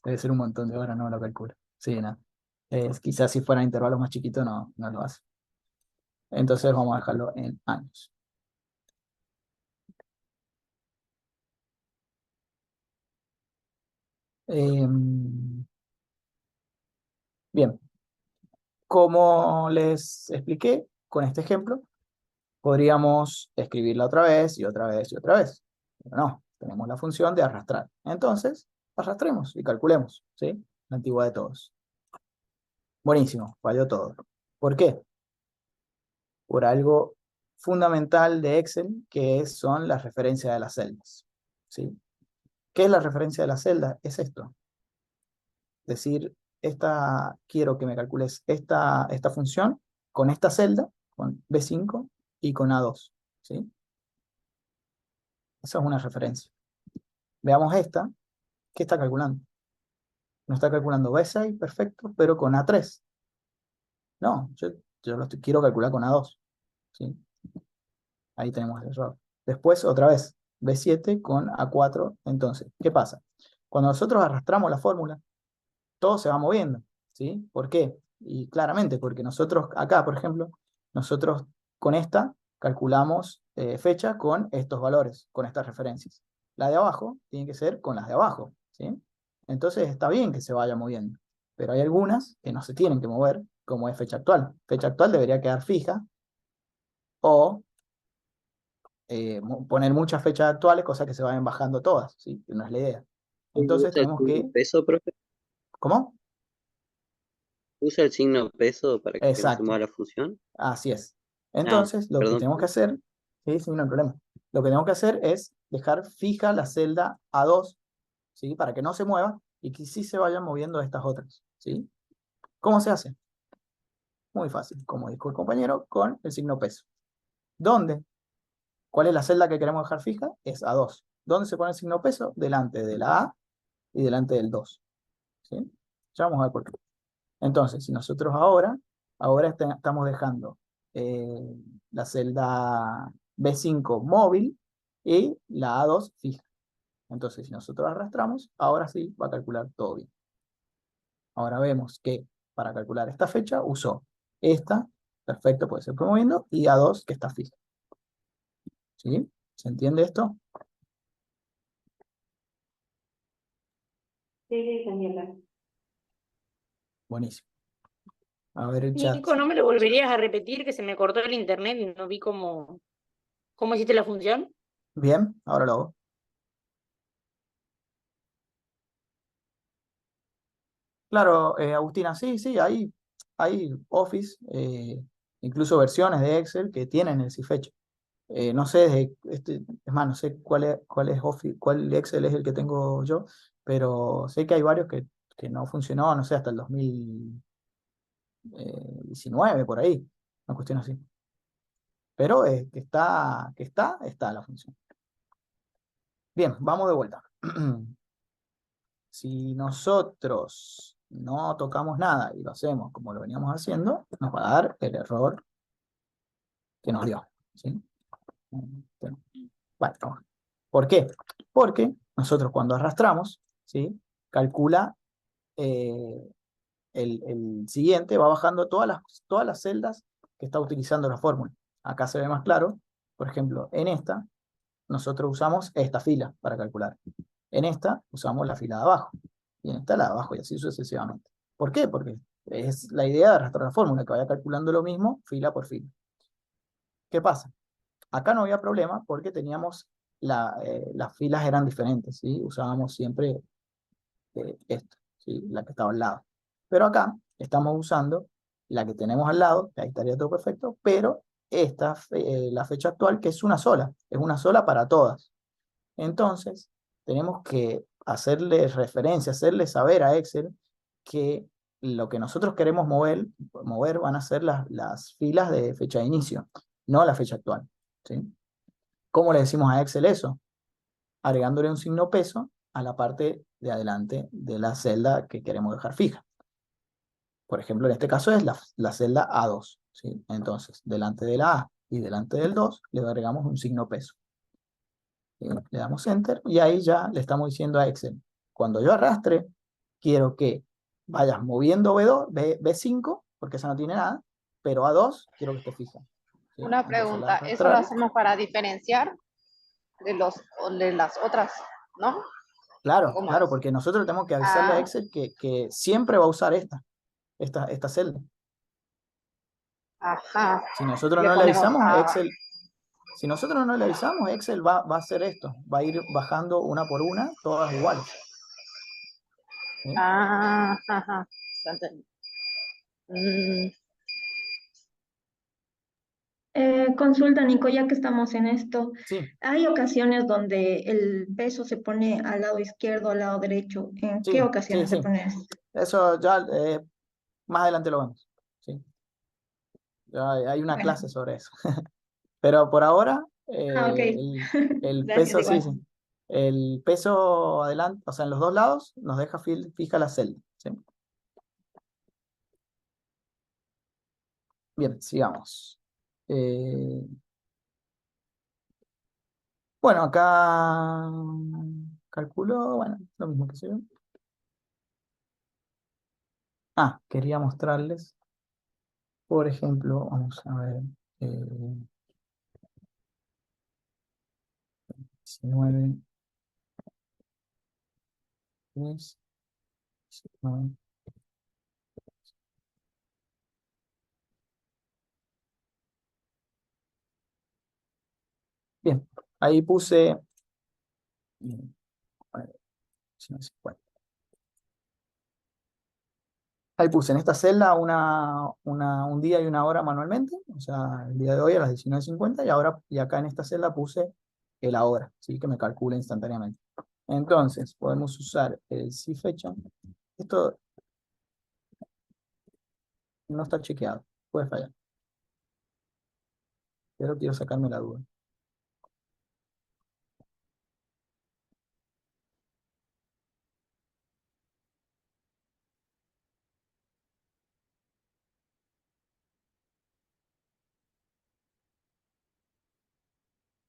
debe ser un montón de horas, no lo calculo. Sí, no. Quizás si fueran intervalos más chiquitos no lo hace. Entonces vamos a dejarlo en años. Bien, como les expliqué con este ejemplo, podríamos escribirla otra vez y otra vez y otra vez. Pero no, tenemos la función de arrastrar. Entonces, arrastremos y calculemos, ¿sí? La antigüedad de todos. Buenísimo, falló todo. ¿Por qué? Por algo fundamental de Excel, que son las referencias de las celdas, ¿sí? ¿Qué es la referencia de la celda? Es esto. Decir, quiero que me calcules esta función con esta celda, con B5 y con A2, ¿sí? Esa es una referencia. Veamos esta. ¿Qué está calculando? No está calculando B6, perfecto, pero con A3. No, yo quiero calcular con A2, ¿sí? Ahí tenemos el error. Después, otra vez, B7 con A4. Entonces, ¿qué pasa? Cuando nosotros arrastramos la fórmula, todo se va moviendo, ¿sí? ¿Por qué? Y claramente, porque nosotros acá, por ejemplo, nosotros con esta calculamos fecha con estos valores, con estas referencias. La de abajo tiene que ser con las de abajo, ¿sí? Entonces está bien que se vaya moviendo, pero hay algunas que no se tienen que mover, como es fecha actual. Fecha actual debería quedar fija, o poner muchas fechas actuales, cosa que se vayan bajando todas, ¿sí? Que no es la idea. Entonces ¿Usa el tenemos signo que... peso, profe? ¿Cómo? ¿Usa el signo peso para que no se Exacto. mueva la función? Así es. Ah, Entonces, lo que perdón. tenemos que hacer, sí, sí, no hay problema. Lo que tenemos que hacer es dejar fija la celda A2, ¿sí? Para que no se mueva y que sí se vayan moviendo estas otras, ¿sí? ¿Cómo se hace? Muy fácil, como dijo el compañero, con el signo peso. ¿Dónde? ¿Cuál es la celda que queremos dejar fija? Es A2. ¿Dónde se pone el signo peso? Delante de la A y delante del 2, ¿sí? Ya vamos a ver por qué. Entonces, si nosotros ahora estamos dejando la celda B5 móvil y la A2 fija. Entonces, si nosotros arrastramos, ahora sí va a calcular todo bien. Ahora vemos que para calcular esta fecha usó esta, perfecto, puede ser promoviendo, y A2 que está fija. ¿Sí? ¿Se entiende esto? Sí, también. Buenísimo. A ver el chat. Nico, ¿no me lo volverías a repetir? Que se me cortó el internet y no vi cómo hiciste la función. Bien, ahora lo hago. Claro, Agustina, sí, sí, hay Office, incluso versiones de Excel que tienen el cifecho. No sé, es más, no sé cuál es Office, cuál Excel es el que tengo yo, pero sé que hay varios que no funcionó, no sé, hasta el 2019, por ahí, una cuestión así. Pero está la función. Bien, vamos de vuelta. Si nosotros no tocamos nada y lo hacemos como lo veníamos haciendo, nos va a dar el error que nos dio, ¿sí? Vale, ¿por qué? Porque nosotros cuando arrastramos, ¿sí? Calcula el siguiente, va bajando todas las celdas que está utilizando la fórmula. Acá se ve más claro, por ejemplo, en esta, nosotros usamos esta fila para calcular. En esta usamos la fila de abajo. Y en esta la de abajo, y así sucesivamente. ¿Por qué? Porque es la idea de arrastrar la fórmula, que vaya calculando lo mismo fila por fila. ¿Qué pasa? Acá no había problema porque teníamos las filas eran diferentes, ¿sí? Usábamos siempre esta, ¿sí? La que estaba al lado. Pero acá estamos usando la que tenemos al lado, que ahí estaría todo perfecto, pero la fecha actual, que es una sola para todas. Entonces, tenemos que hacerle referencia, hacerle saber a Excel que lo que nosotros queremos mover van a ser las filas de fecha de inicio, no la fecha actual, ¿sí? ¿Cómo le decimos a Excel eso? Agregándole un signo peso a la parte de adelante de la celda que queremos dejar fija. Por ejemplo, en este caso es la celda A2, ¿sí? Entonces, delante de la A y delante del 2 le agregamos un signo peso. Le damos Enter y ahí ya le estamos diciendo a Excel, cuando yo arrastre, quiero que vayas moviendo B5, porque esa no tiene nada, pero A2 quiero que esté fija. ¿Sí? Una Entonces, al pregunta, ¿eso lo arrastrar, hacemos para diferenciar de las otras, no? claro, ¿Cómo claro, es? porque nosotros tenemos que avisarle a Ah, Excel que siempre va a usar esta celda. ajá. Si nosotros Le no le ponemos avisamos, A. Excel, Si nosotros no le avisamos, Excel va a hacer esto, va a ir bajando una por una, todas iguales. ¿Sí? Ah, ajá, ya entendí. Mm, Consulta, Nico, ya que estamos en esto, Sí, hay ocasiones donde el peso se pone al lado izquierdo, al lado derecho. ¿En qué sí, sí, ocasiones se sí. pone esto? Eso ya más adelante lo vemos. ¿Sí? Ya hay una Bueno, clase sobre eso. Pero por ahora, ok. el Gracias, peso, sí, igual. sí. El peso adelante, o sea, en los dos lados nos deja fija la celda. ¿Sí? Bien, sigamos. Eh, bueno, acá calculo, bueno, lo mismo que se ve. Ah, quería mostrarles, por ejemplo, vamos a ver, 19, 10, 19. Bien, ahí puse, a ver, 19, ahí puse en esta celda un día y una hora manualmente, o sea, el día de hoy a las 19:50 y acá en esta celda puse la hora, ¿sí? Que me calcula instantáneamente. Entonces, podemos usar el si fecha. Esto no está chequeado, puede fallar, pero quiero sacarme la duda.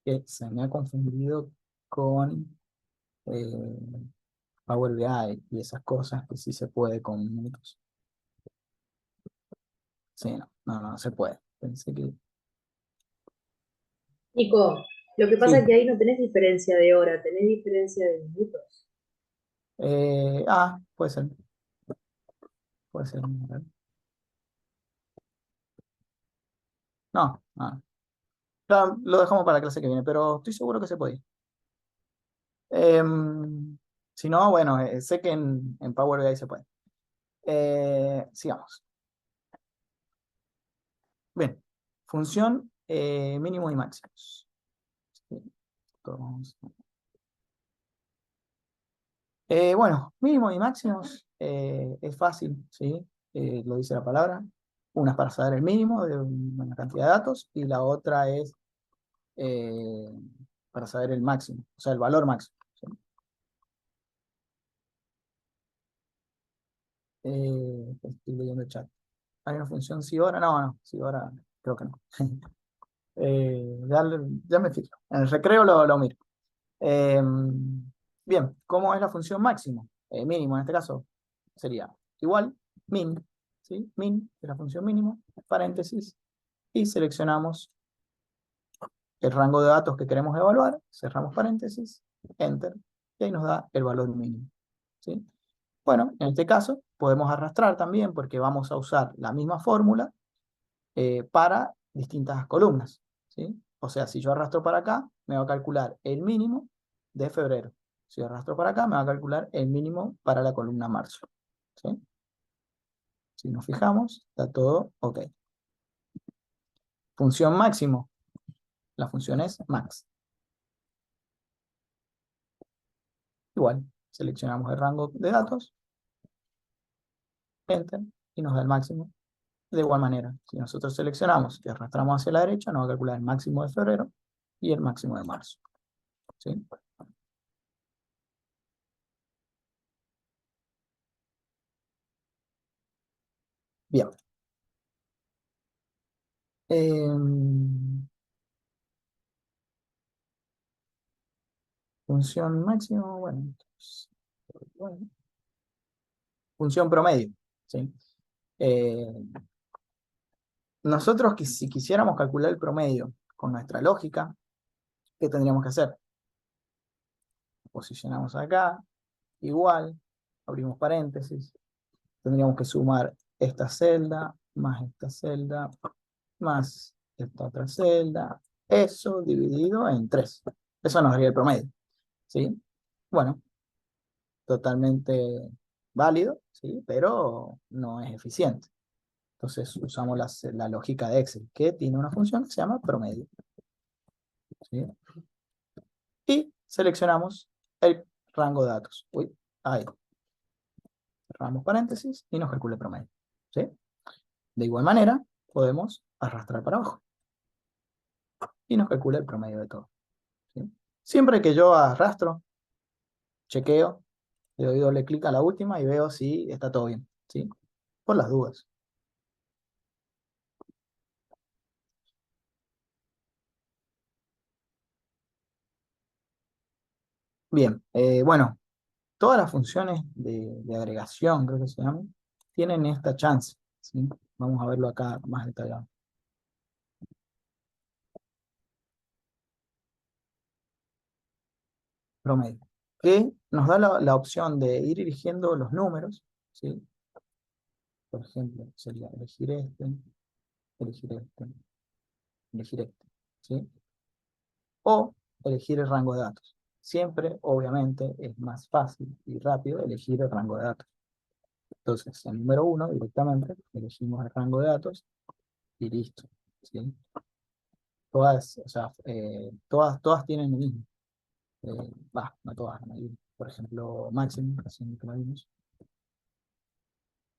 Que se me ha confundido con eh, Power BI y esas cosas que sí se puede con minutos. Sí, no se puede. Pensé que Nico, lo que pasa es sí. que ahí no tenés diferencia de hora, tenés diferencia de minutos. Puede ser. Puede ser. A ver. No. Ya lo dejamos para la clase que viene, pero estoy seguro que se puede. Si no, bueno, sé que en Power BI se puede. Sigamos. Bien. Función mínimos y máximos. Sí, entonces, bueno, mínimos y máximos es fácil, ¿sí? Lo dice la palabra. Una es para saber el mínimo de una cantidad de datos y la otra es eh, para saber el máximo, o sea, el valor máximo. ¿Sí? Estoy leyendo el chat. ¿Hay una función si hora? No, si hora creo que no. Ya me fijo. En el recreo lo miro. Eh, bien, ¿cómo es la función máximo? Mínimo en este caso sería igual, min, ¿sí? Min es la función mínimo, paréntesis, y seleccionamos el rango de datos que queremos evaluar, cerramos paréntesis, enter, y ahí nos da el valor mínimo. ¿Sí? Bueno, en este caso podemos arrastrar también porque vamos a usar la misma fórmula para distintas columnas. ¿Sí? O sea, si yo arrastro para acá, me va a calcular el mínimo de febrero. Si arrastro para acá, me va a calcular el mínimo para la columna marzo. ¿Sí? Si nos fijamos, está todo ok. Función máximo. La función es max. Igual, seleccionamos el rango de datos, enter, y nos da el máximo. De igual manera, si nosotros seleccionamos y arrastramos hacia la derecha, nos va a calcular el máximo de febrero y el máximo de marzo. ¿Sí? Bien. Función máximo, bueno. Función promedio. ¿Sí? Eh, nosotros si quisiéramos calcular el promedio con nuestra lógica, ¿qué tendríamos que hacer? Posicionamos acá, igual, abrimos paréntesis, tendríamos que sumar esta celda, más esta celda, más esta otra celda, Eso dividido en 3. Eso nos daría el promedio, ¿sí? Bueno, totalmente válido, ¿sí? Pero no es eficiente. Entonces usamos la lógica de Excel, que tiene una función que se llama promedio, ¿sí? Y seleccionamos el rango de datos. Uy, ahí. Cerramos paréntesis y nos calcula el promedio, ¿sí? De igual manera, podemos arrastrar para abajo y nos calcula el promedio de todo, ¿sí? Siempre que yo arrastro, chequeo, le doy doble clic a la última y veo si está todo bien, ¿sí? Por las dudas. Bien, bueno, todas las funciones de agregación, creo que se llaman, tienen esta chance, ¿sí? Vamos a verlo acá más detallado. Promedio, que nos da la opción de ir eligiendo los números, ¿sí? Por ejemplo, sería elegir este, elegir este, elegir este, ¿sí? O elegir el rango de datos. Siempre, obviamente, es más fácil y rápido elegir el rango de datos. Entonces, el número 1 directamente elegimos el rango de datos y listo, ¿sí? Todas, o sea, todas tienen el mismo. No todas, la mayoría. Por ejemplo, máximo, así que lo vimos.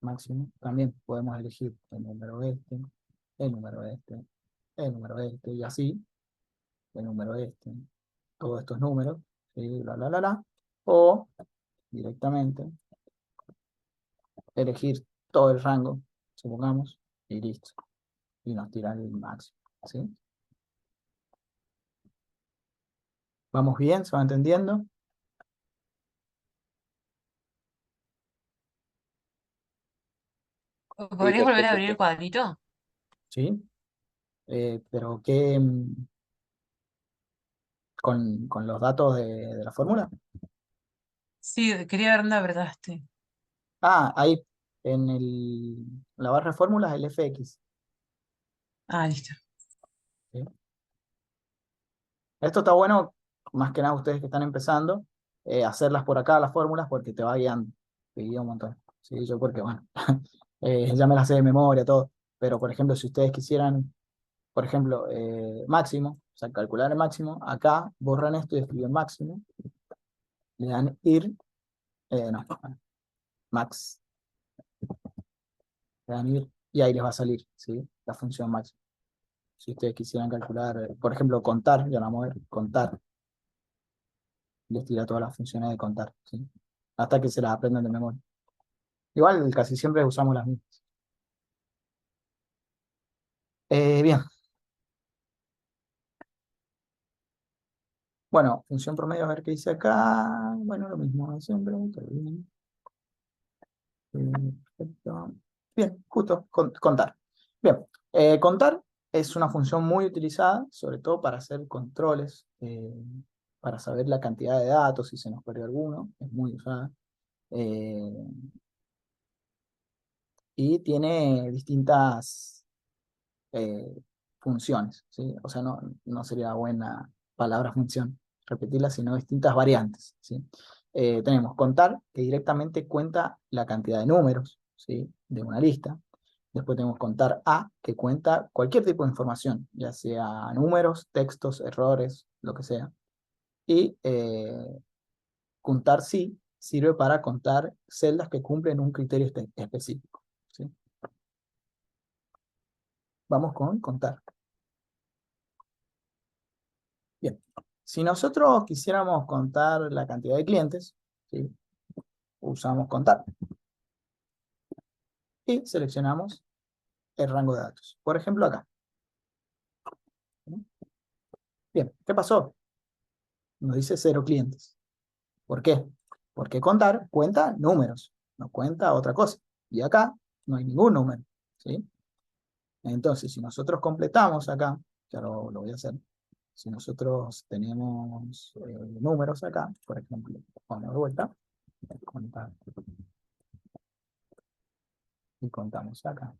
Máximo, también podemos elegir el número este, el número este, el número este, y así, el número este, todos estos números, ¿sí? O directamente elegir todo el rango, supongamos, y listo. Y nos tira el máximo, ¿sí? ¿Vamos bien? ¿Se va entendiendo? Sí, ¿Podrías volver a perfecto, abrir el cuadrito? ¿Sí? Pero ¿qué? Con los datos de la fórmula. Sí, quería ver dónde apretaste. Ah, ahí, la barra de fórmulas, el fx. Ah, listo. ¿Sí? Esto está bueno, más que nada ustedes que están empezando, hacerlas por acá, las fórmulas, porque te va guiando. Te guía un montón. Sí, yo porque, bueno, ya me las sé de memoria, todo. Pero, por ejemplo, si ustedes quisieran, por ejemplo, máximo, o sea, calcular el máximo, acá borran esto y escriben máximo. Le dan ir, no, max, le dan ir, y ahí les va a salir, ¿sí? La función máximo. Si ustedes quisieran calcular, por ejemplo, contar, ya la vamos a ver, contar, les tira todas las funciones de contar, ¿sí? Hasta que se las aprendan de memoria. Igual casi siempre usamos las mismas. Bien. Bueno, función promedio, a ver qué dice acá. Bueno, lo mismo de siempre, todo bien. Perfecto. Bien, justo, contar. Bien, contar es una función muy utilizada, sobre todo para hacer controles, para saber la cantidad de datos, si se nos perdió alguno, es muy usada. Eh, y tiene distintas funciones, ¿sí? O sea, no sería buena palabra función repetirla, sino distintas variantes, ¿sí? Tenemos contar, que directamente cuenta la cantidad de números, ¿sí? De una lista. Después tenemos contar A, que cuenta cualquier tipo de información, ya sea números, textos, errores, lo que sea. Y contar sí sirve para contar celdas que cumplen un criterio específico, ¿sí? Vamos con contar. Bien, si nosotros quisiéramos contar la cantidad de clientes, ¿sí? Usamos contar y seleccionamos el rango de datos. Por ejemplo, acá. Bien, ¿qué pasó? Nos dice 0 clientes. ¿Por qué? Porque contar cuenta números, no cuenta otra cosa. Y acá no hay ningún número, ¿sí? Entonces, si nosotros completamos acá, ya lo voy a hacer. Si nosotros tenemos números acá, por ejemplo, vamos de vuelta, contar, y contamos acá.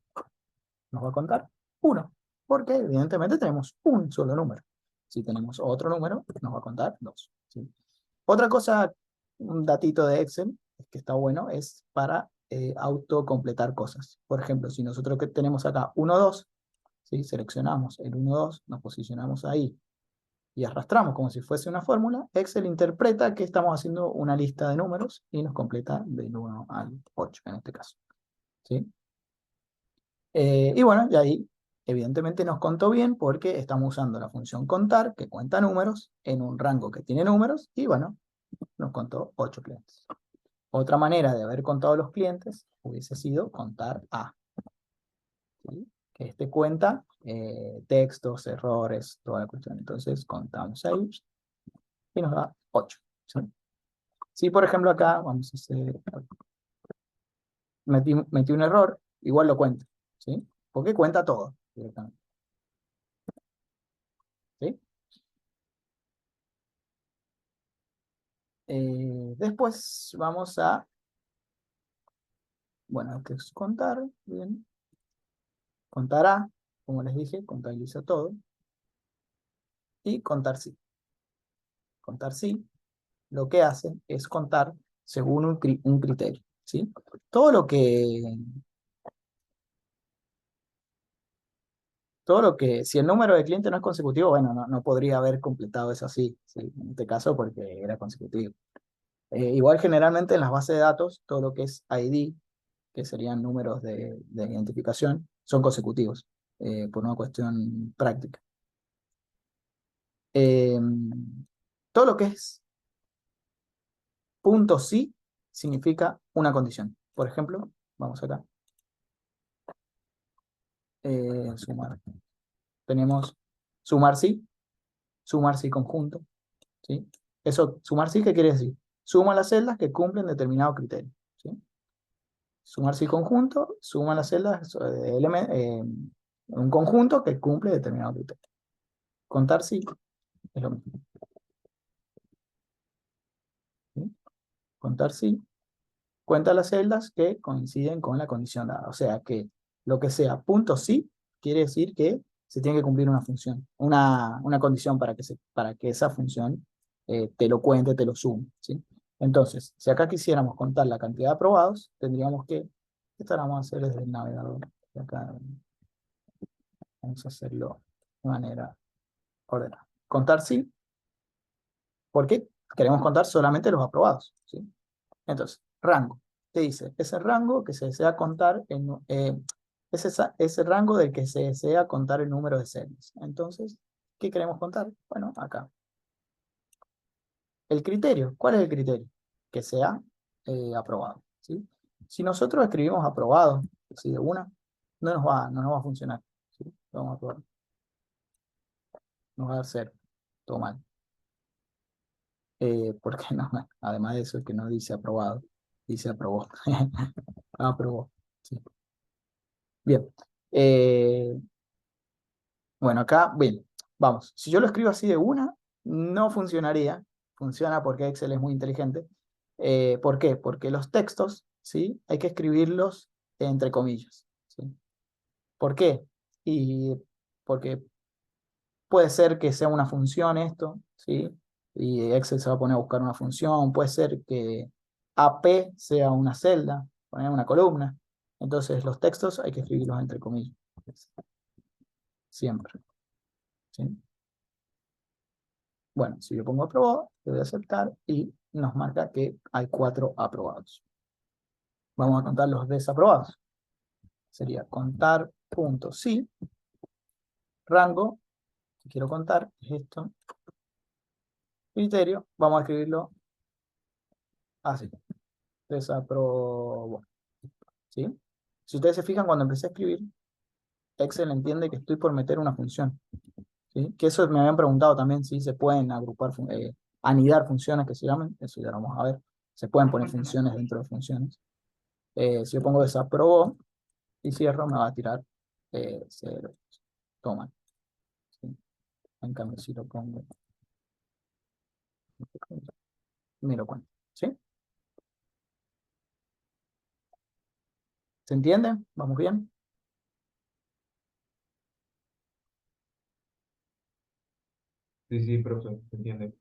Nos va a contar 1, porque evidentemente tenemos un solo número. Si tenemos otro número, nos va a contar 2. ¿Sí? Otra cosa, un datito de Excel, que está bueno, es para autocompletar cosas. Por ejemplo, si nosotros que tenemos acá 1, 2, ¿sí? Seleccionamos el 1, 2, nos posicionamos ahí y arrastramos como si fuese una fórmula, Excel interpreta que estamos haciendo una lista de números y nos completa del 1 al 8 en este caso. ¿Sí? Y bueno, y ahí evidentemente nos contó bien porque estamos usando la función contar, que cuenta números, en un rango que tiene números, y bueno, nos contó 8 clientes. Otra manera de haber contado los clientes hubiese sido contar A. ¿Sí? Que este cuenta textos, errores, toda la cuestión. Entonces contamos ahí y nos da 8. ¿Sí? Si por ejemplo acá, vamos a hacer, metí un error, igual lo cuenta. ¿Sí? Porque cuenta todo directamente. ¿Sí? Después vamos a, bueno, que es contar, bien. Contar A, como les dije, contabiliza todo. Y contar sí. Contar sí, lo que hace es contar según un criterio, ¿sí? Todo lo que, si el número de clientes no es consecutivo, bueno, no podría haber completado eso así, ¿sí? En este caso porque era consecutivo. Igual generalmente en las bases de datos, todo lo que es ID, que serían números de identificación, son consecutivos, por una cuestión práctica. Eh, todo lo que es punto sí significa una condición. Por ejemplo, vamos acá. Sumar. Tenemos sumar sí conjunto. ¿Sí? Eso, sumar sí, ¿qué quiere decir? Suma las celdas que cumplen determinado criterio. ¿Sí? Sumar sí conjunto, suma las celdas un conjunto que cumple determinado criterio. Contar sí es lo mismo. ¿Sí? Contar sí cuenta las celdas que coinciden con la condición dada. O sea que lo que sea punto sí quiere decir que se tiene que cumplir una función, una condición para que esa función te lo cuente, te lo sume. ¿Sí? Entonces, si acá quisiéramos contar la cantidad de aprobados, tendríamos que, esto lo vamos a hacer desde el navegador. Acá vamos a hacerlo de manera ordenada. Contar sí, porque queremos contar solamente los aprobados. ¿Sí? Entonces, rango. Te dice, ese rango que se desea contar, ese rango del que se desea contar el número de celdas. Entonces, ¿qué queremos contar? Bueno, acá. El criterio. ¿Cuál es el criterio? Que sea aprobado. ¿Sí? Si nosotros escribimos aprobado, así de una, no nos va a funcionar. ¿Sí? Vamos a probar. Nos va a dar 0. Todo mal. ¿Por qué no? Además de eso, que no dice aprobado, dice aprobó. Aprobó. Sí. Bien. Bueno, acá, bien, vamos. Si yo lo escribo así de una, no funcionaría. Funciona porque Excel es muy inteligente. ¿Por qué? Porque los textos, ¿sí? Hay que escribirlos entre comillas. ¿Sí? ¿Por qué? Y porque puede ser que sea una función esto, ¿sí? Y Excel se va a poner a buscar una función. Puede ser que AP sea una celda, poner una columna. Entonces los textos hay que escribirlos entre comillas. Siempre. ¿Sí? Bueno, si yo pongo aprobado, le doy a aceptar y nos marca que hay 4 aprobados. Vamos a contar los desaprobados. Sería contar punto sí, rango, que quiero contar, es esto, criterio, vamos a escribirlo así, desaprobó. ¿Sí? Si ustedes se fijan, cuando empecé a escribir, Excel entiende que estoy por meter una función. ¿Sí? Que eso me habían preguntado también si se pueden agrupar, anidar funciones que se llaman, eso ya lo vamos a ver. Se pueden poner funciones dentro de funciones. Si yo pongo desaprobó y cierro, me va a tirar 0. Toma. ¿Sí? En cambio, si lo pongo, me lo cuento. ¿Sí? ¿Se entiende? ¿Vamos bien? Sí, profe, se entiende.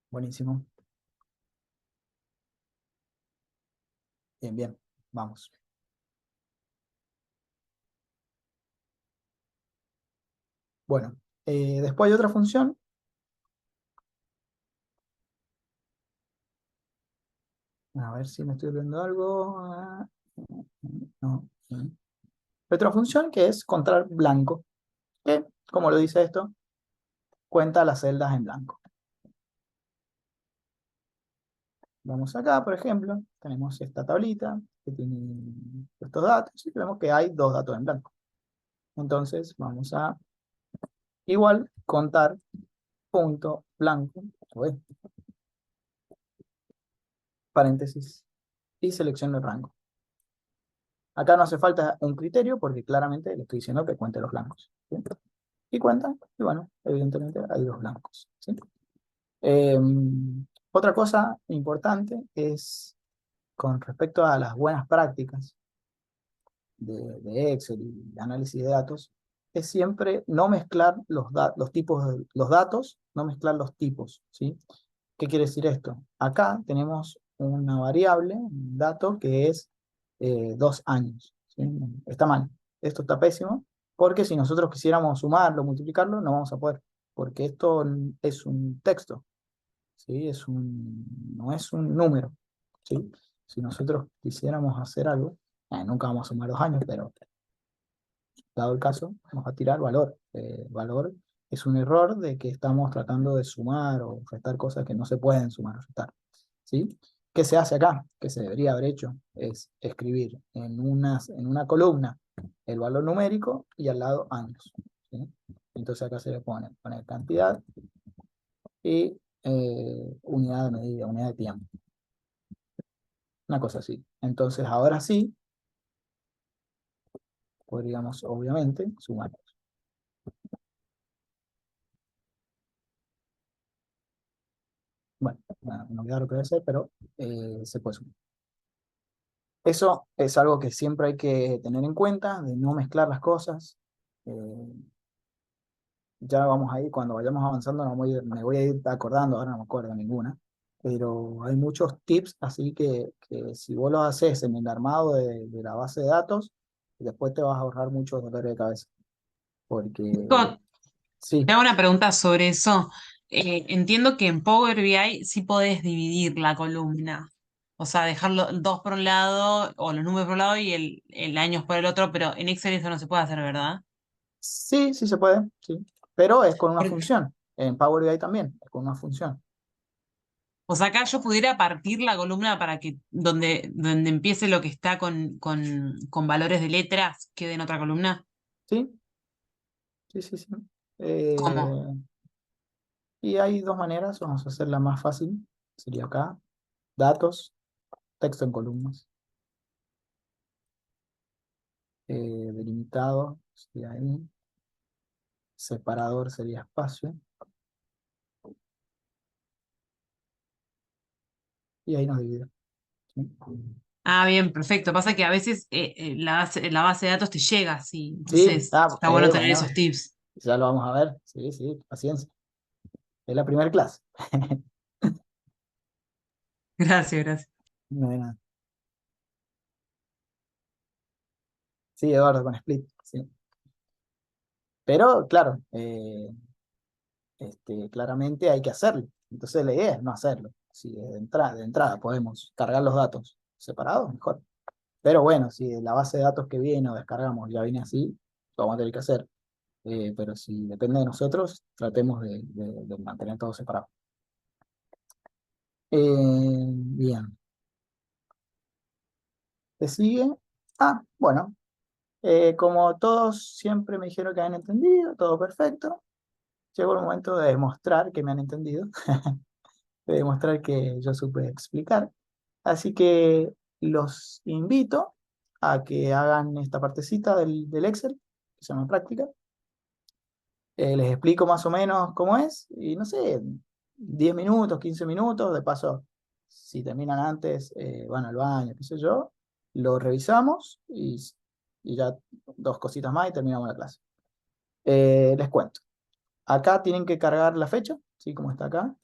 Buenísimo. Bien, bien. Vamos. Bueno, después hay otra función. A ver si me estoy olvidando algo. No. Otra función que es contar blanco. Que, como lo dice esto, cuenta las celdas en blanco. Vamos acá, por ejemplo, tenemos esta tablita que tiene estos datos y vemos que hay 2 datos en blanco. Entonces vamos a igual contar punto blanco, paréntesis, y selecciono el rango. Acá no hace falta un criterio porque claramente le estoy diciendo que cuente los blancos. ¿Sí? Y cuenta, y bueno, evidentemente hay 2 blancos. ¿Sí? Otra cosa importante es con respecto a las buenas prácticas de Excel y análisis de datos, es siempre no mezclar los tipos, los datos, no mezclar los tipos, ¿sí? ¿Qué quiere decir esto? Acá tenemos una variable, un dato que es 2 años, ¿sí? Está mal, esto está pésimo, porque si nosotros quisiéramos sumarlo, multiplicarlo, no vamos a poder, porque esto es un texto, ¿sí? No es un número, ¿sí? Si nosotros quisiéramos hacer algo, nunca vamos a sumar 2 años, pero dado el caso, vamos a tirar valor. Valor es un error de que estamos tratando de sumar o restar cosas que no se pueden sumar o restar, ¿sí? ¿Qué se hace acá? ¿Qué se debería haber hecho? Es escribir en una columna el valor numérico y al lado años, ¿sí? Entonces acá se le pone cantidad y unidad de medida, unidad de tiempo. Una cosa así. Entonces ahora sí, podríamos obviamente sumar. Bueno, no olvidar lo que voy a hacer, pero se puede sumar. Eso es algo que siempre hay que tener en cuenta, de no mezclar las cosas. Ya vamos a ir, cuando vayamos avanzando, me voy a ir acordando, ahora no me acuerdo ninguna, pero hay muchos tips, así que si vos los haces en el armado de la base de datos, después te vas a ahorrar muchos dolores de cabeza. Porque, sí, Te hago una pregunta sobre eso. Entiendo que en Power BI sí podés dividir la columna. O sea, dejarlo 2 por un lado o los números por un lado y el años por el otro, pero en Excel eso no se puede hacer, ¿verdad? sí, sí se puede, sí, pero es con una Porque, función. En Power BI también, es con una función. o sea, acá yo pudiera partir la columna para que donde empiece lo que está con valores de letras quede en otra columna. Sí, sí, sí, sí. ¿Cómo? Y hay 2 maneras, vamos a hacerla más fácil. Sería acá, datos, texto en columnas. Delimitado sería ahí. Separador sería espacio. Y ahí nos divide. ¿Sí? Ah, bien, perfecto. Pasa que a veces la base de datos te llega así. Sí, Entonces está bueno tener bueno, esos tips. ya lo vamos a ver. Sí, sí, paciencia. Es la primera clase. Gracias, gracias. No hay nada. Sí, Eduardo, con Split. Sí. Pero, claro, claramente hay que hacerlo. Entonces la idea es no hacerlo. Si de entrada podemos cargar los datos separados, mejor. Pero bueno, si la base de datos que viene o descargamos ya viene así, lo vamos a tener que hacer. Pero si depende de nosotros, tratemos de mantener todo separado. Bien. ¿Te sigue? Ah, bueno. Como todos siempre me dijeron que habían entendido, todo perfecto. Llegó el momento de demostrar que me han entendido, de demostrar que yo supe explicar. Así que los invito a que hagan esta partecita del Excel, que se llama práctica. Les explico más o menos cómo es, y no sé, 10 minutos, 15 minutos, de paso, si terminan antes, van al baño, qué sé yo, lo revisamos y ya 2 cositas más y terminamos la clase. Les cuento. Acá tienen que cargar la fecha, ¿sí? Como está acá,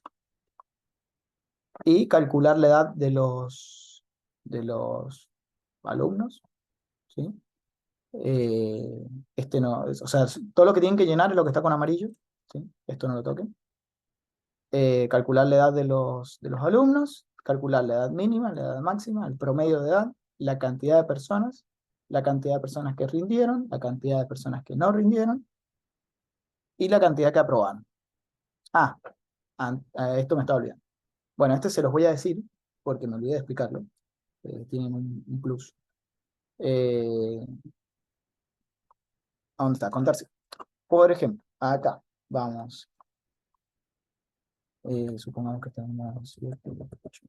y calcular la edad de los alumnos, ¿sí? No, o sea, todo lo que tienen que llenar es lo que está con amarillo, ¿sí? Esto no lo toquen. Calcular la edad de los alumnos, calcular la edad mínima, la edad máxima, el promedio de edad, la cantidad de personas, la cantidad de personas que rindieron, la cantidad de personas que no rindieron y la cantidad que aprobaron. Esto me estaba olvidando. Bueno, este se los voy a decir porque me olvidé de explicarlo. Tienen un plus. ¿A dónde está? Contarse. Por ejemplo, acá vamos. Supongamos que tenemos 7, 8.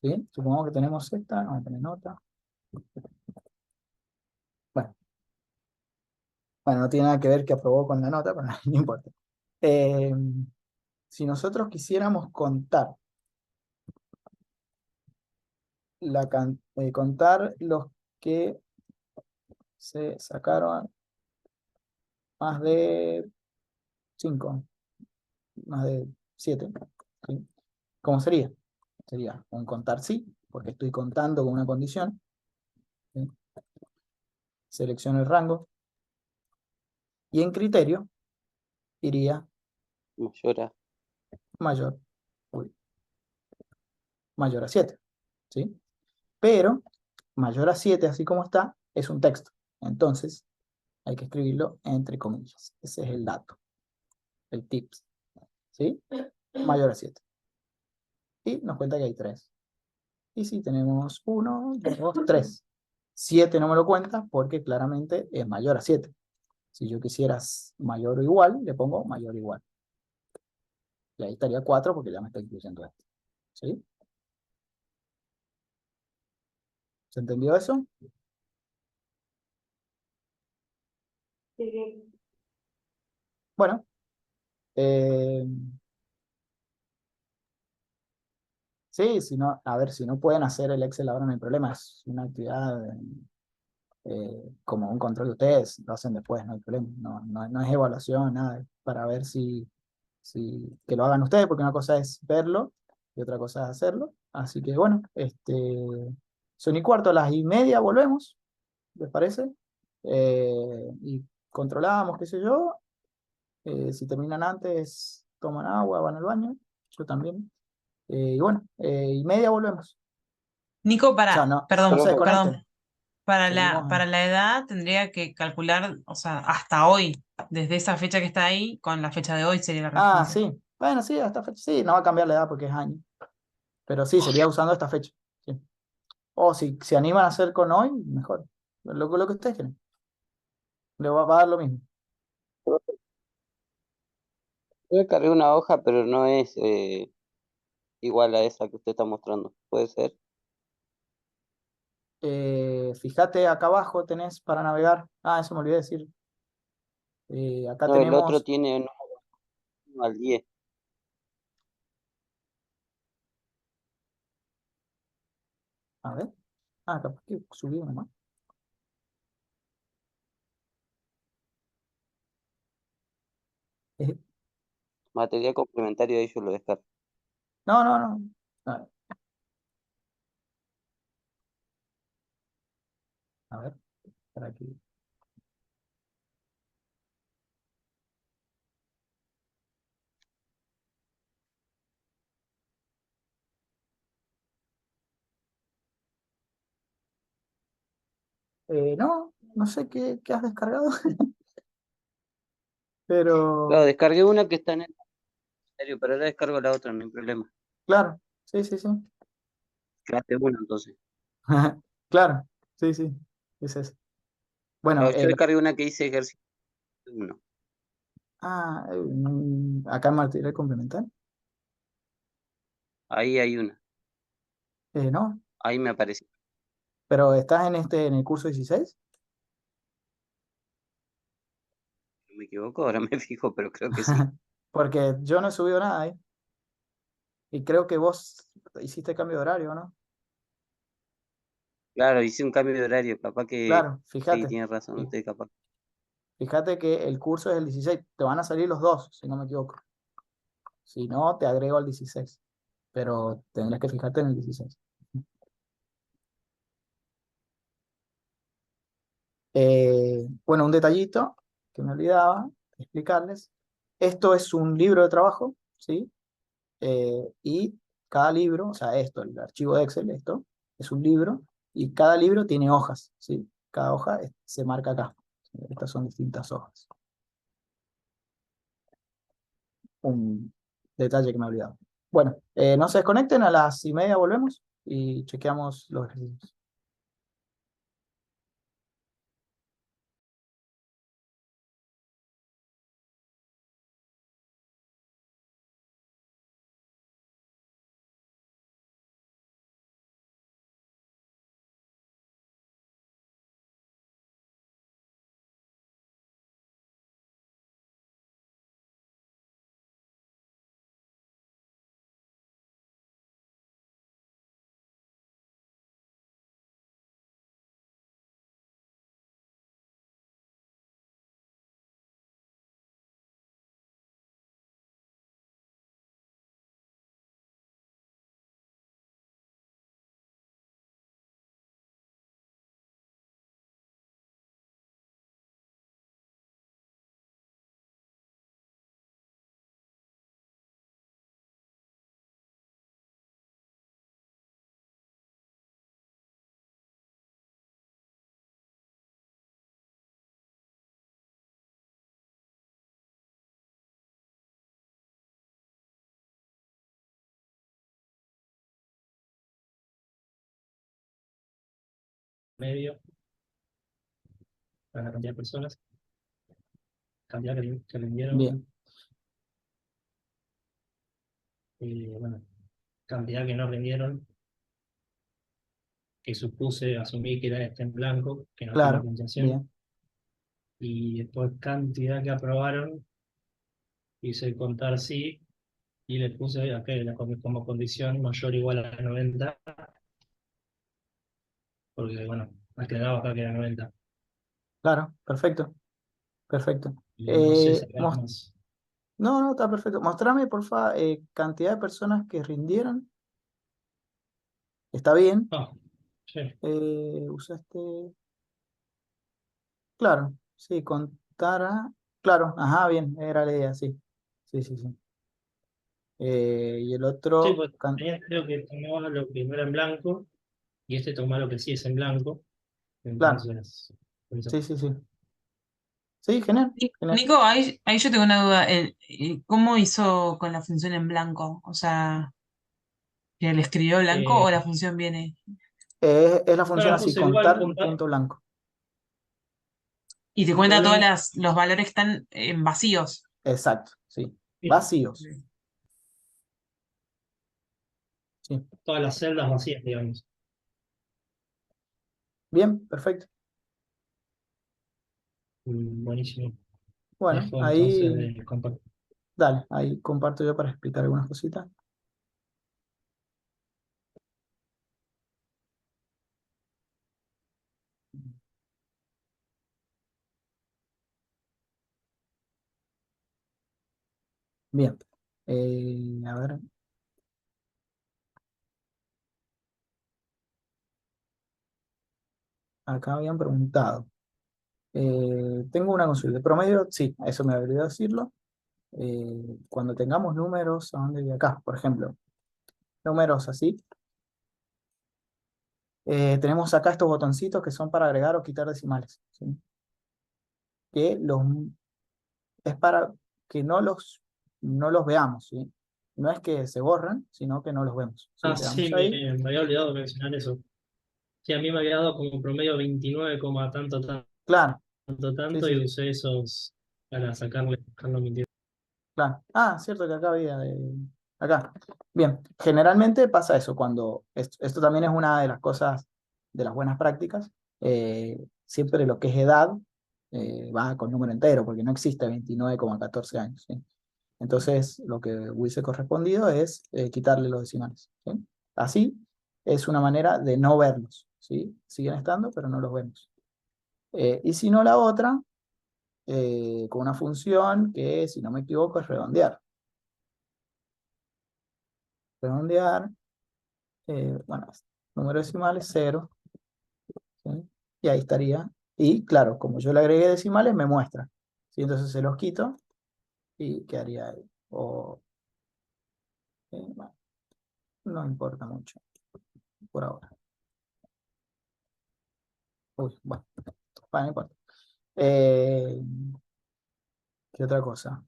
¿Sí? Supongamos que tenemos esta, vamos a poner nota. Bueno, no tiene nada que ver que aprobó con la nota, pero no importa. Eh, si nosotros quisiéramos contar los que se sacaron más de 5, más de 7, ¿sí? ¿Cómo sería? Sería un contar sí, porque estoy contando con una condición, ¿sí? Selecciono el rango y en criterio iría Mayor a. mayor, mayor a 7, ¿sí? Pero mayor a 7, así como está, es un texto. Entonces, hay que escribirlo entre comillas. Ese es el dato, el tips, ¿sí? Mayor a 7. Y nos cuenta que hay 3. Y si tenemos 1, 2, 3. 7 no me lo cuenta porque claramente es mayor a 7. Si yo quisiera mayor o igual, le pongo mayor o igual. Y ahí estaría 4 porque ya me está incluyendo esto. ¿Sí? ¿Se entendió eso? Bueno. Sí, si no, a ver, si no pueden hacer el Excel ahora no hay problema. Es una actividad como un control de ustedes, lo hacen después, no hay problema. No es evaluación, nada, es para ver que lo hagan ustedes, porque una cosa es verlo y otra cosa es hacerlo. Así que bueno, son y cuarto, a las y media volvemos, ¿les parece? Y controlamos, qué sé yo. Si terminan antes, toman agua, van al baño, yo también. Y bueno, y media volvemos. Nico, O sea, no perdón, se perdón. desconecten. Para Seguimos para la edad tendría que calcular, o sea, hasta hoy, desde esa fecha que está ahí, con la fecha de hoy sería la respuesta. Sí. Bueno, sí, hasta fecha. Sí, no va a cambiar la edad porque es año. Pero sí, sería usando esta fecha. Sí. O si se animan a hacer con hoy, mejor. Lo que ustedes quieren. Le va a dar lo mismo. Yo cargué una hoja, pero no es igual a esa que usted está mostrando. ¿Puede ser? Fíjate, acá abajo tenés para navegar. Eso me olvidé de decir. Acá No, el otro tenemos. tiene 1 al 10. A ver. Capaz que subí uno más. Eh, Material complementario, ahí yo lo descargo. no. A ver, para aquí. No sé qué has descargado, Claro, pero descargué una que está en el comentario, pero ahora descargo la otra, no hay problema. claro, sí. Quedaste uno entonces. Claro, sí, es eso. Bueno, Claro, yo descargué una que dice ejercicio 1. acá en material complementar. Ahí hay una. No, Ahí me apareció. pero estás en el curso 16. No me equivoco, ahora me fijo, pero creo que sí. Porque yo no he subido nada ahí. Y creo que vos hiciste cambio de horario, ¿no? Claro, hice un cambio de horario, capaz que Claro, sí, fíjate. tienes razón, estoy capaz. Fíjate que el curso es el 16. Te van a salir los dos, si no me equivoco. Si no, te agrego al 16. Pero tendrás que fijarte en el 16. Bueno, un detallito que me olvidaba explicarles. Esto es un libro de trabajo, ¿sí? Y cada libro, o sea, esto, el archivo de Excel, esto, es un libro, y cada libro tiene hojas, ¿sí? Cada hoja se marca acá. Estas son distintas hojas. Un detalle que me he olvidado. Bueno, no se desconecten, a las 1:30 volvemos y chequeamos los ejercicios. Medio, para la cantidad de personas, cantidad que rindieron, Bien, bueno, cantidad que no rindieron, que asumí que era este en blanco, que no tiene claro, puntuación, bien, y después cantidad que aprobaron, hice contar sí, y le puse acá como condición mayor o igual a 90, porque bueno, ha quedado acá que era 90, claro, perfecto, perfecto. y no sé si hay Mos- más. no, no, está perfecto. Mostrame, porfa, cantidad de personas que rindieron. Está bien. Ah, sí. Usaste, claro, sí, contar a, claro, ajá, bien, era la idea, sí, sí, sí, sí. Y el Sí, otro, pues creo que tomaba lo que no era en blanco, y este tomaba lo que sí es en blanco, claro, entonces, por eso. sí, sí, sí. Sí, genial, genial. Nico, ahí yo tengo una duda. ¿Cómo hizo con la función en blanco? O sea, ¿que le escribió blanco Eh, o la función viene Es la no, función lo así, puse igual, contar contar, punto blanco. y te punto cuenta todos blanco, los valores que están en vacíos? Exacto, sí. y Vacíos, sí. todas las celdas vacías, digamos. Bien, perfecto. Buenísimo. Bueno, Dejo entonces ahí, de compartir. dale, ahí comparto yo para explicar algunas cositas. Bien. A ver, acá habían preguntado. Tengo una consulta. Promedio, sí, eso me debería decirlo. Cuando tengamos números, ¿a dónde voy acá? Por ejemplo, números así. Tenemos acá estos botoncitos que son para agregar o quitar decimales, ¿sí? Que es para que no los veamos, ¿sí? No es que se borran, sino que no los vemos, ¿sí? Ah, Le damos sí, ahí. me había olvidado de mencionar eso. Sí, a mí me había dado como promedio 29, tanto, Claro, tanto, sí, tanto, sí, y sí, usé esos para sacarle, dejarlo mintiendo. claro. Ah, cierto que acá había acá. Bien, generalmente pasa eso cuando esto también es una de las cosas de las buenas prácticas. Siempre lo que es edad va con número entero, porque no existe 29,14 años, ¿sí? Entonces, lo que hubiese correspondido es quitarle los decimales, ¿sí? Así es una manera de no verlos, ¿sí? Siguen estando, pero no los vemos. Y si no, la otra, con una función que, si no me equivoco, es redondear. Redondear, bueno, número decimal es 0, ¿sí? Y ahí estaría. Y claro, como yo le agregué decimales, me muestra, ¿sí? Entonces se los quito y quedaría ahí. O, bueno, no importa mucho por ahora. Uy, bueno, no importa. ¿Qué otra cosa?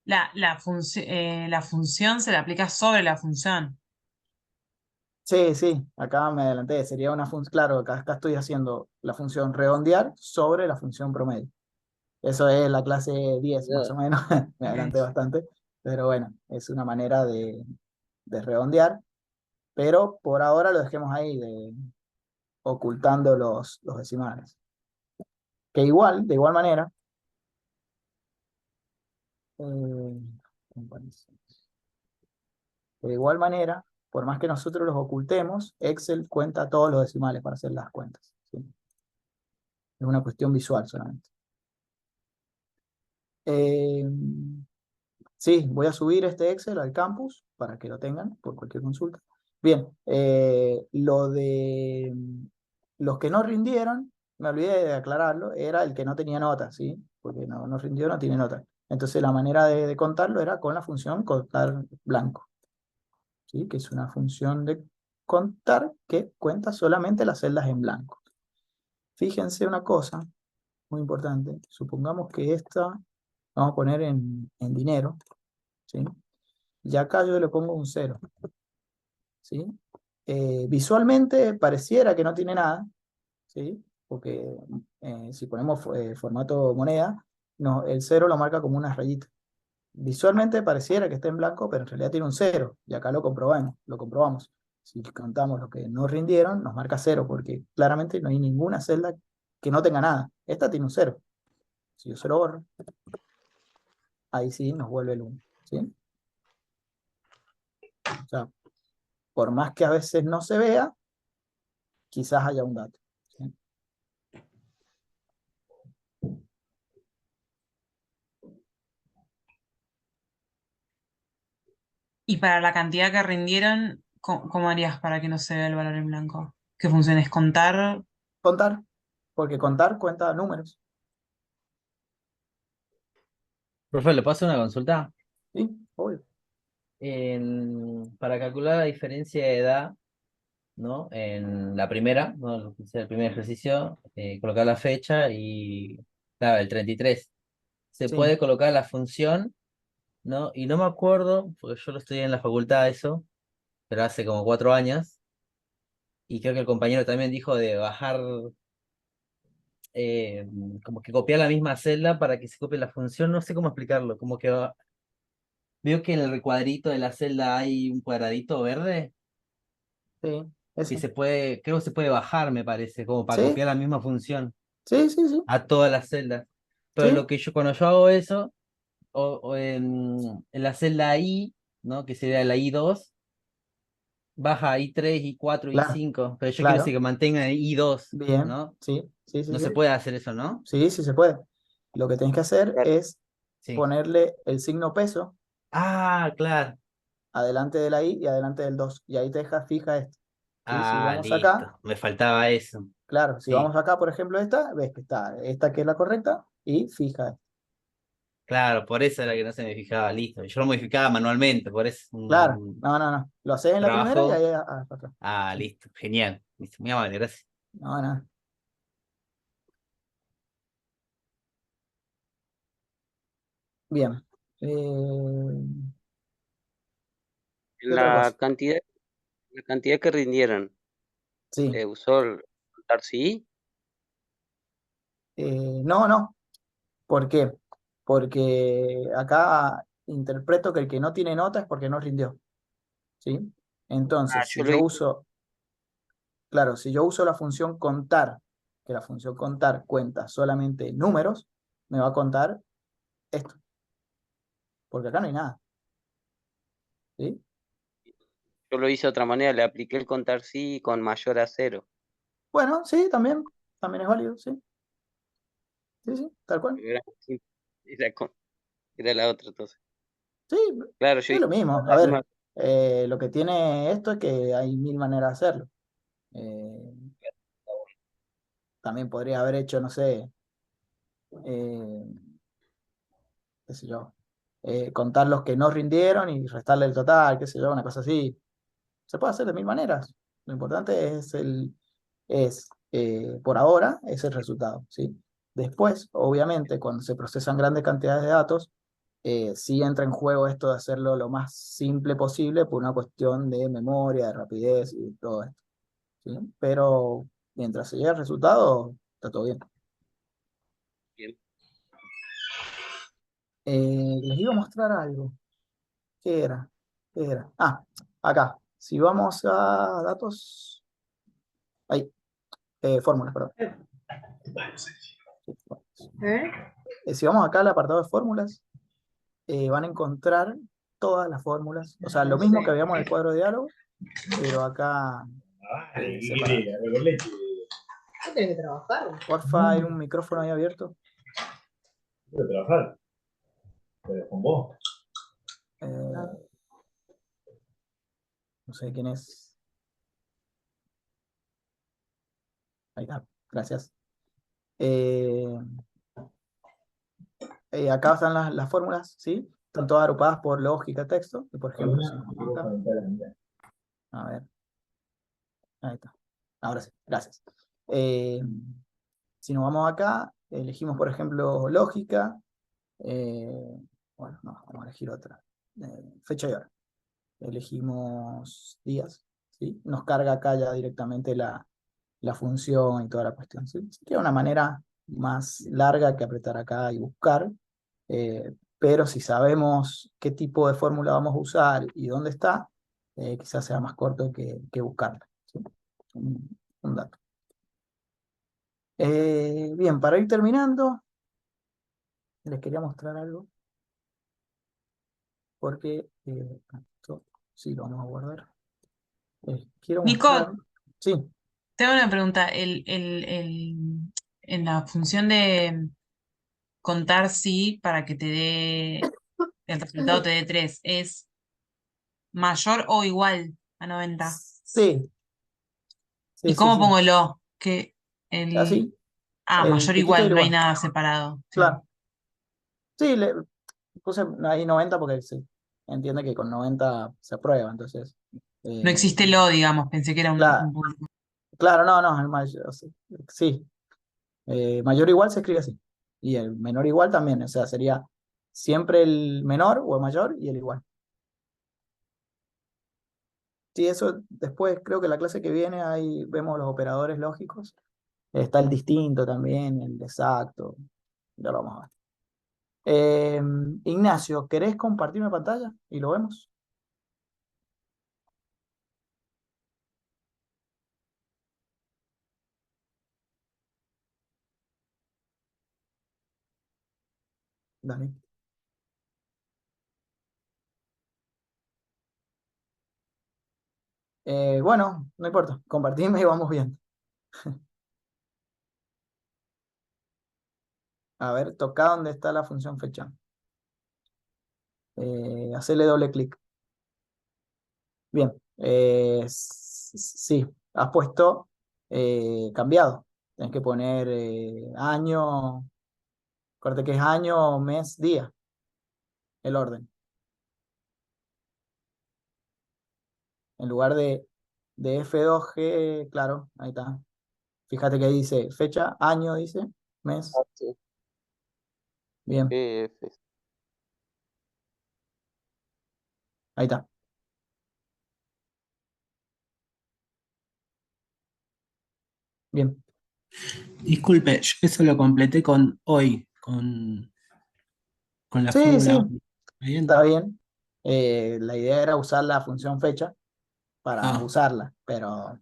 La función se le aplica sobre la función. Sí, sí, acá me adelanté. Sería una función, claro, acá estoy haciendo la función redondear sobre la función promedio. Eso es la clase 10 más o menos. Me adelanté bastante. Pero bueno, es una manera de redondear. Pero por ahora lo dejemos ahí, ocultando los decimales. Que igual, de igual manera, eh, de igual manera, por más que nosotros los ocultemos, Excel cuenta todos los decimales para hacer las cuentas, ¿sí? Es una cuestión visual solamente. Eh, sí, voy a subir este Excel al campus para que lo tengan por cualquier consulta. Bien, lo de los que no rindieron, me olvidé de aclararlo, era el que no tenía nota, ¿sí? Porque no rindió, no tiene nota. Entonces la manera de contarlo era con la función contar blanco, ¿sí? Que es una función de contar que cuenta solamente las celdas en blanco. Fíjense una cosa muy importante. Supongamos que esta vamos a poner en dinero, ¿sí? Y acá yo le pongo un 0, ¿sí? Visualmente pareciera que no tiene nada, ¿sí? Porque si ponemos formato moneda, no, el 0 lo marca como una rayita. Visualmente pareciera que está en blanco, pero en realidad tiene un 0, y acá lo comprobamos. Si contamos lo que no rindieron, nos marca 0, porque claramente no hay ninguna celda que no tenga nada. Esta tiene un 0. Si yo se lo borro, ahí sí nos vuelve el 1, ¿sí? O sea, por más que a veces no se vea, quizás haya un dato, ¿sí? Y para la cantidad que rindieron, ¿cómo harías para que no se vea el valor en blanco? ¿Qué función es contar? Contar, porque contar cuenta números, Profe, ¿le paso una consulta? ¿sí? Obvio. Para calcular la diferencia de edad, ¿no? En la primera, ¿no? Lo que sea el primer ejercicio, colocar la fecha y, claro, el 33. Se Sí, puede colocar la función, ¿no? Y no me acuerdo, porque yo lo estudié en la facultad eso, pero hace como 4 años, y creo que el compañero también dijo de bajar, eh, como que copiar la misma celda para que se copie la función, no sé cómo explicarlo, como que veo que en el recuadrito de la celda hay un cuadradito verde sí, que eso. se puede, creo que se puede bajar, me parece, como para Sí, copiar la misma función sí, sí, sí, a todas las celdas. Pero sí, lo que yo, cuando yo hago eso, o en la celda I, ¿no? Que sería la I2, baja I3, I4, claro, I5, pero yo quiero decir claro, que mantenga I2, bien, ¿no? sí, sí, sí, No sí, se puede hacer eso, ¿no? sí, sí se puede. Lo que tienes que hacer Claro. es Sí. ponerle el signo peso Ah, claro. adelante de la I y adelante del 2, y ahí te deja fija esto, ¿sí? Si Ah, vamos acá, listo. Me faltaba eso. claro, si Sí. vamos acá, por ejemplo, esta, ves que está esta que es la correcta, y fija esta. Claro, por eso era que no se me fijaba, listo. Yo lo modificaba manualmente, por eso es Claro, un no, lo haces en la primera y trabajo. ahí para atrás. Ah, Sí. listo, genial. Listo, muy amable, gracias. No. Bien. ¿Qué otra cosa? La cantidad que rindieron, Sí. usó el contar sí. No. ¿Por qué? Porque acá interpreto que el que no tiene nota es porque no rindió, ¿sí? Ah, Entonces, si yo lo yo hice. uso, claro, si yo uso la función contar, que la función contar cuenta solamente números, me va a contar esto, porque acá no hay nada, ¿sí? Yo lo hice de otra manera, le apliqué el contar sí con mayor a 0. Bueno, sí, también es válido, sí. Sí, tal cual. Pero era la otra entonces. Sí, Claro, yo es lo hice mismo. A la ver, misma. lo que tiene esto es que hay mil maneras de hacerlo. Eh, también podría haber hecho, no sé, eh, qué sé yo, contar los que no rindieron y restarle el total, qué sé yo, una cosa así. Se puede hacer de mil maneras. Lo importante por ahora, es el resultado, ¿sí? Después, obviamente, cuando se procesan grandes cantidades de datos, sí entra en juego esto de hacerlo lo más simple posible por una cuestión de memoria, de rapidez y todo esto, ¿sí? Pero mientras se llegue al resultado, está todo bien. Bien. Les iba a mostrar algo. ¿Qué era? ¿Qué era? Ah, acá. Si vamos a datos. Ahí. Fórmulas, perdón. Si vamos acá al apartado de fórmulas, van a encontrar todas las fórmulas. O sea, lo mismo que habíamos en el cuadro de diálogo, pero acá separado. ¿No tenés que trabajar? Porfa, hay un micrófono ahí abierto. Quiero trabajar. Pero con vos. No sé quién es. Ahí está, gracias. Acá están las fórmulas, ¿sí? Están todas agrupadas por lógica, texto. Y por ejemplo, si nos vamos acá. A ver. Ahí está. Ahora sí, gracias. Si nos vamos acá, elegimos, por ejemplo, lógica. Bueno, no, vamos a elegir otra. Fecha y hora. Elegimos días, ¿sí? Nos carga acá ya directamente la función y toda la cuestión, ¿sí? Sería una manera más larga que apretar acá y buscar, pero si sabemos qué tipo de fórmula vamos a usar y dónde está, quizás sea más corto que buscarla, ¿sí? Un dato. Bien, para ir terminando, les quería mostrar algo, porque esto sí lo vamos a guardar. Quiero Nico, mostrar. Sí, tengo una pregunta. En la función de contar sí para que te dé el resultado te dé 3, ¿es mayor o igual a 90? sí, ¿Y sí, sí, cómo sí. pongo lo? Que Así, el mayor tiquito igual, del no hay igual. nada separado. Claro. Sí, le puse ahí 90 porque sí, entiende que con 90 se aprueba, entonces. No existe lo, digamos, pensé que era un punto. Claro, no, el mayor, sí. Mayor igual se escribe así. Y el menor igual también, o sea, sería siempre el menor o el mayor y el igual. Sí, eso después creo que la clase que viene ahí vemos los operadores lógicos. Está el distinto también, el exacto. Ya lo vamos a ver. Ignacio, ¿querés compartirme pantalla? Y lo vemos. Dale. Bueno, no importa, compartimos y vamos viendo. A ver, toca donde está la función fecha. Hacerle doble clic. Bien, sí, has puesto cambiado. Tienes que poner año, acuérdate que es año, mes, día, el orden. En lugar de F2G, claro, ahí está. Fíjate que dice fecha, año, dice, mes. Sí. Bien, ahí está. Bien. Disculpe, yo eso lo completé con hoy, con la Sí, fórmula. sí, está bien. La idea era usar la función fecha para usarla, pero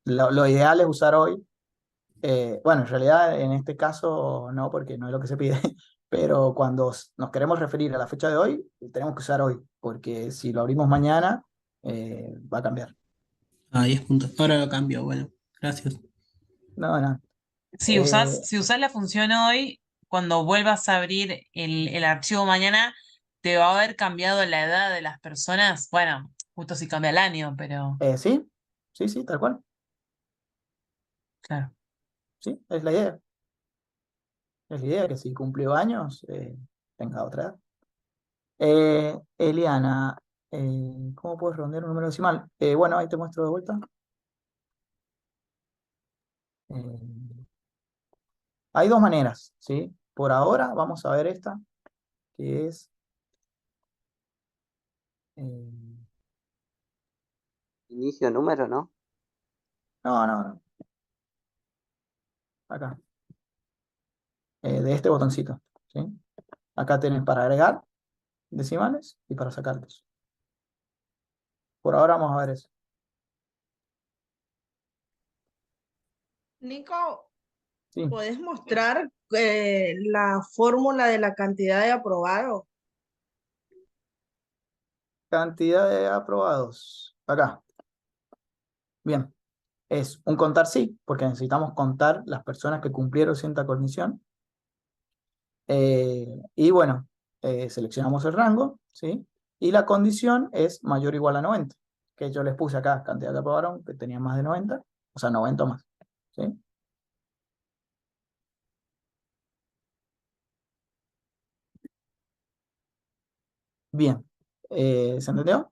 lo ideal es usar hoy. Bueno, en realidad en este caso no, porque no es lo que se pide, pero cuando nos queremos referir a la fecha de hoy, tenemos que usar hoy, porque si lo abrimos mañana, va a cambiar. 10 puntos. Ahora lo cambio, bueno, gracias. No, no. Si Eh, usás la función hoy, cuando vuelvas a abrir el archivo mañana, te va a haber cambiado la edad de las personas. Bueno, justo si cambia el año, pero sí, sí, sí, tal cual. claro. Sí, es la idea. Es la idea que si cumplió años, tenga otra edad. Eliana, ¿cómo puedes redondear un número decimal? Bueno, ahí te muestro de vuelta. Eh, hay dos maneras, ¿sí? Por ahora vamos a ver esta, que es... eh, Inicio número, ¿no? no, no, no. Acá. De este botoncito, ¿sí? Acá tenés para agregar decimales y para sacarlos. Por ahora vamos a ver eso. Nico, Sí. ¿puedes mostrar la fórmula de la cantidad de aprobados? Cantidad de aprobados. Acá. Bien. Es un contar sí, porque necesitamos contar las personas que cumplieron cierta condición. Y bueno, seleccionamos el rango, ¿sí? Y la condición es mayor o igual a 90, que yo les puse acá, cantidad que aprobaron, que tenían más de 90, o sea, 90 o más, ¿sí? Bien, ¿se entendió?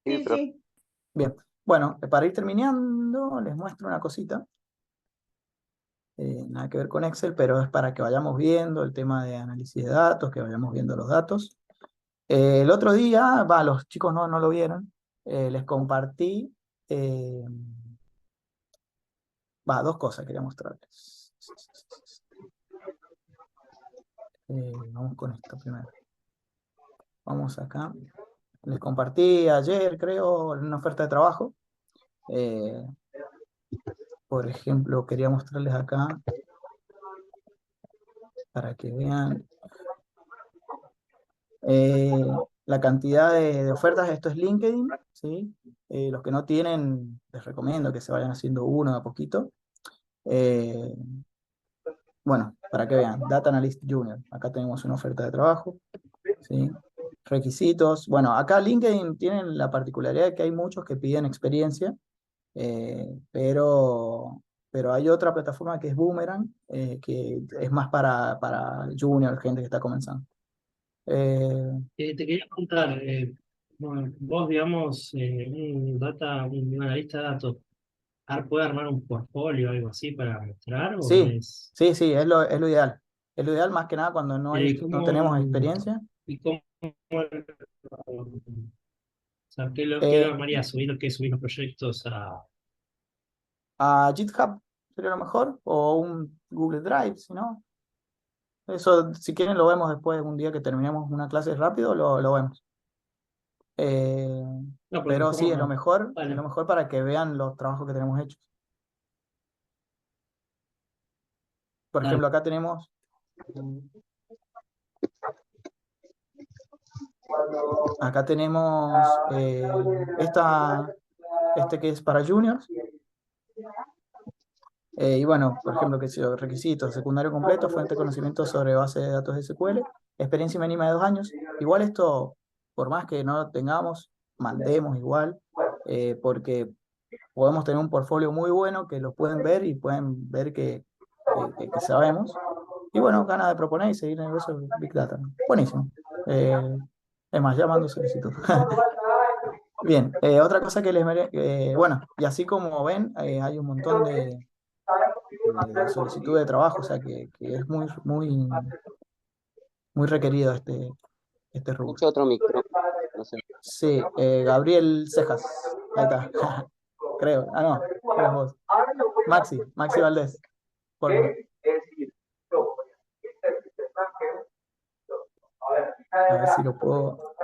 Sí, Sí, profe. sí. Bien, bueno, para ir terminando, les muestro una cosita. Nada que ver con Excel, pero es para que vayamos viendo el tema de análisis de datos, que vayamos viendo los datos. El otro día, los chicos no lo vieron, les compartí, dos cosas quería mostrarles. Vamos con esto primero. Vamos acá. Les compartí ayer, creo, una oferta de trabajo. Por ejemplo, quería mostrarles acá para que vean la cantidad de ofertas. Esto es LinkedIn, ¿sí? Los que no tienen, les recomiendo que se vayan haciendo uno de a poquito. Bueno, para que vean, Data Analyst Junior. Acá tenemos una oferta de trabajo, ¿sí? Requisitos. Bueno, acá LinkedIn tienen la particularidad de que hay muchos que piden experiencia, pero hay otra plataforma que es Boomerang, que es más para junior, gente que está comenzando. Te quería preguntar, bueno, vos, digamos, un analista de datos, ¿puede armar un portfolio o algo así para mostrar o Sí, es? sí, sí, es lo ideal. Es lo ideal más que nada cuando Pero no tenemos experiencia. y cómo, o sea, qué lo Eh, armaría? ¿Subir los proyectos a GitHub sería lo mejor, o un Google Drive, si no. Eso, si quieren, lo vemos después, un día que terminemos una clase rápido, lo vemos. No, porque Pero sí, como, es vale, lo mejor para que vean los trabajos que tenemos hechos. Por dale. ejemplo, acá tenemos este que es para juniors. Y bueno, por ejemplo, que sea requisitos, secundario completo, fuente de conocimiento sobre base de datos de SQL, experiencia mínima de 2 años. Igual esto, por más que no lo tengamos, mandemos igual, porque podemos tener un portfolio muy bueno que lo pueden ver y pueden ver que sabemos. Y bueno, ganas de proponer y seguir en el negocio de Big Data. Buenísimo. Es más, ya mando solicitud. Bien, otra cosa que bueno, y así como ven, hay un montón de solicitud de trabajo, o sea que es muy requerido este rubro. Escucho otro micrófono. No sé. Sí, Gabriel Cejas, ahí está, creo, no, eres vos. Maxi Valdés, por favor. A ver si lo puedo.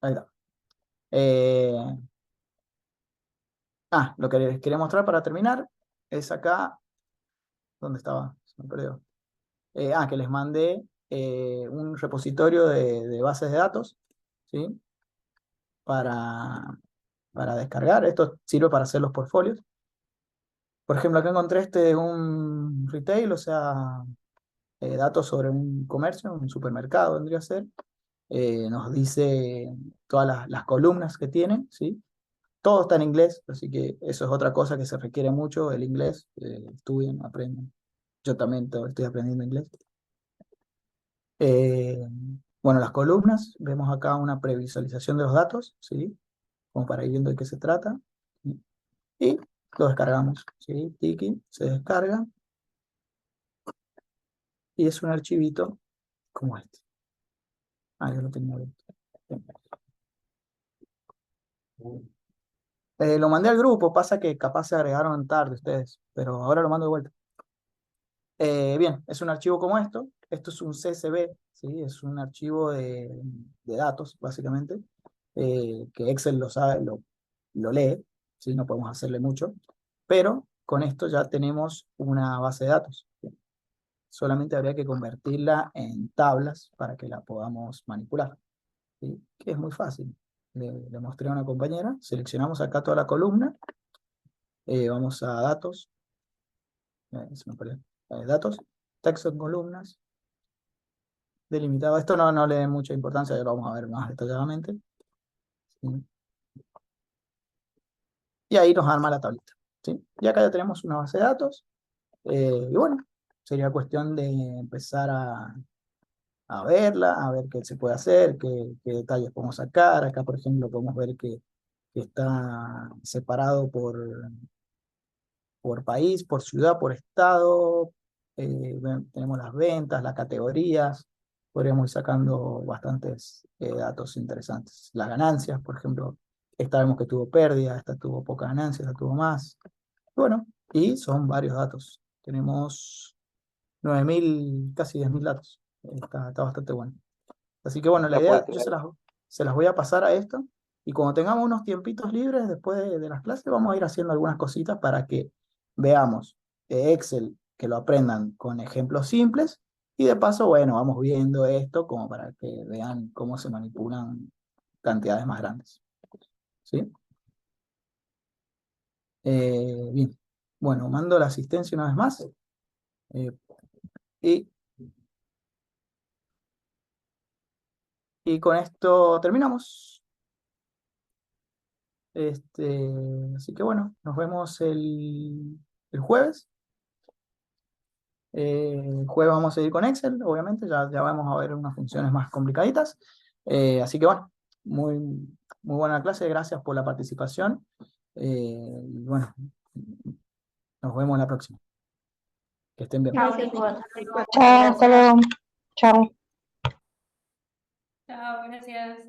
Ahí está. Lo que les quería mostrar para terminar es acá, ¿dónde estaba? Se me perdió. Que les mandé un repositorio de bases de datos, ¿sí? Para descargar. Esto sirve para hacer los portfolios. Por ejemplo, acá encontré un retail, o sea, datos sobre un comercio, un supermercado vendría a ser. Nos dice todas las columnas que tiene, ¿sí? Todo está en inglés, así que eso es otra cosa que se requiere mucho, el inglés. Estudien, aprendan. Yo también estoy aprendiendo inglés. Bueno, las columnas, vemos acá una previsualización de los datos, ¿sí? Como para ir viendo de qué se trata. Y lo descargamos, ¿sí? Tiki, se descarga. Y es un archivito como este. Yo lo tenía abierto. Lo mandé al grupo, pasa que capaz se agregaron tarde ustedes, pero ahora lo mando de vuelta. Bien, es un archivo como esto. Esto es un CSV, ¿sí? Es un archivo de datos, básicamente, que Excel lo sabe, lo lee, ¿sí? No podemos hacerle mucho, pero con esto ya tenemos una base de datos. Solamente habría que convertirla en tablas para que la podamos manipular, ¿sí? Que es muy fácil. Le mostré a una compañera, seleccionamos acá toda la columna, vamos a datos, se me perdió. Datos, texto en columnas, delimitado. Esto no le dé mucha importancia, ya lo vamos a ver más detalladamente. ¿Sí? Y ahí nos arma la tablita, ¿sí? Y acá ya tenemos una base de datos. Y bueno, sería cuestión de empezar a verla, a ver qué se puede hacer, qué detalles podemos sacar. Acá, por ejemplo, podemos ver que está separado por país, por ciudad, por estado. Tenemos las ventas, las categorías. Podríamos ir sacando bastantes datos interesantes. Las ganancias, por ejemplo, esta vemos que tuvo pérdida, esta tuvo poca ganancia, esta tuvo más. Bueno, y son varios datos. Tenemos 9.000, casi 10.000 datos. Está bastante bueno. Así que bueno, la idea, yo se las voy a pasar a esto. Y cuando tengamos unos tiempitos libres después de las clases, vamos a ir haciendo algunas cositas para que veamos Excel, que lo aprendan con ejemplos simples. Y de paso, bueno, vamos viendo esto como para que vean cómo se manipulan cantidades más grandes. ¿Sí? Bien. Bueno, mando la asistencia una vez más. Y con esto terminamos. Así que bueno, nos vemos el jueves. El jueves vamos a seguir con Excel, obviamente, ya vamos a ver unas funciones más complicaditas. Así que bueno, muy, muy buena clase, gracias por la participación. Y bueno, nos vemos la próxima. Que estén bien. Gracias, Nico. Chao, hasta luego. Chao. Chao, gracias.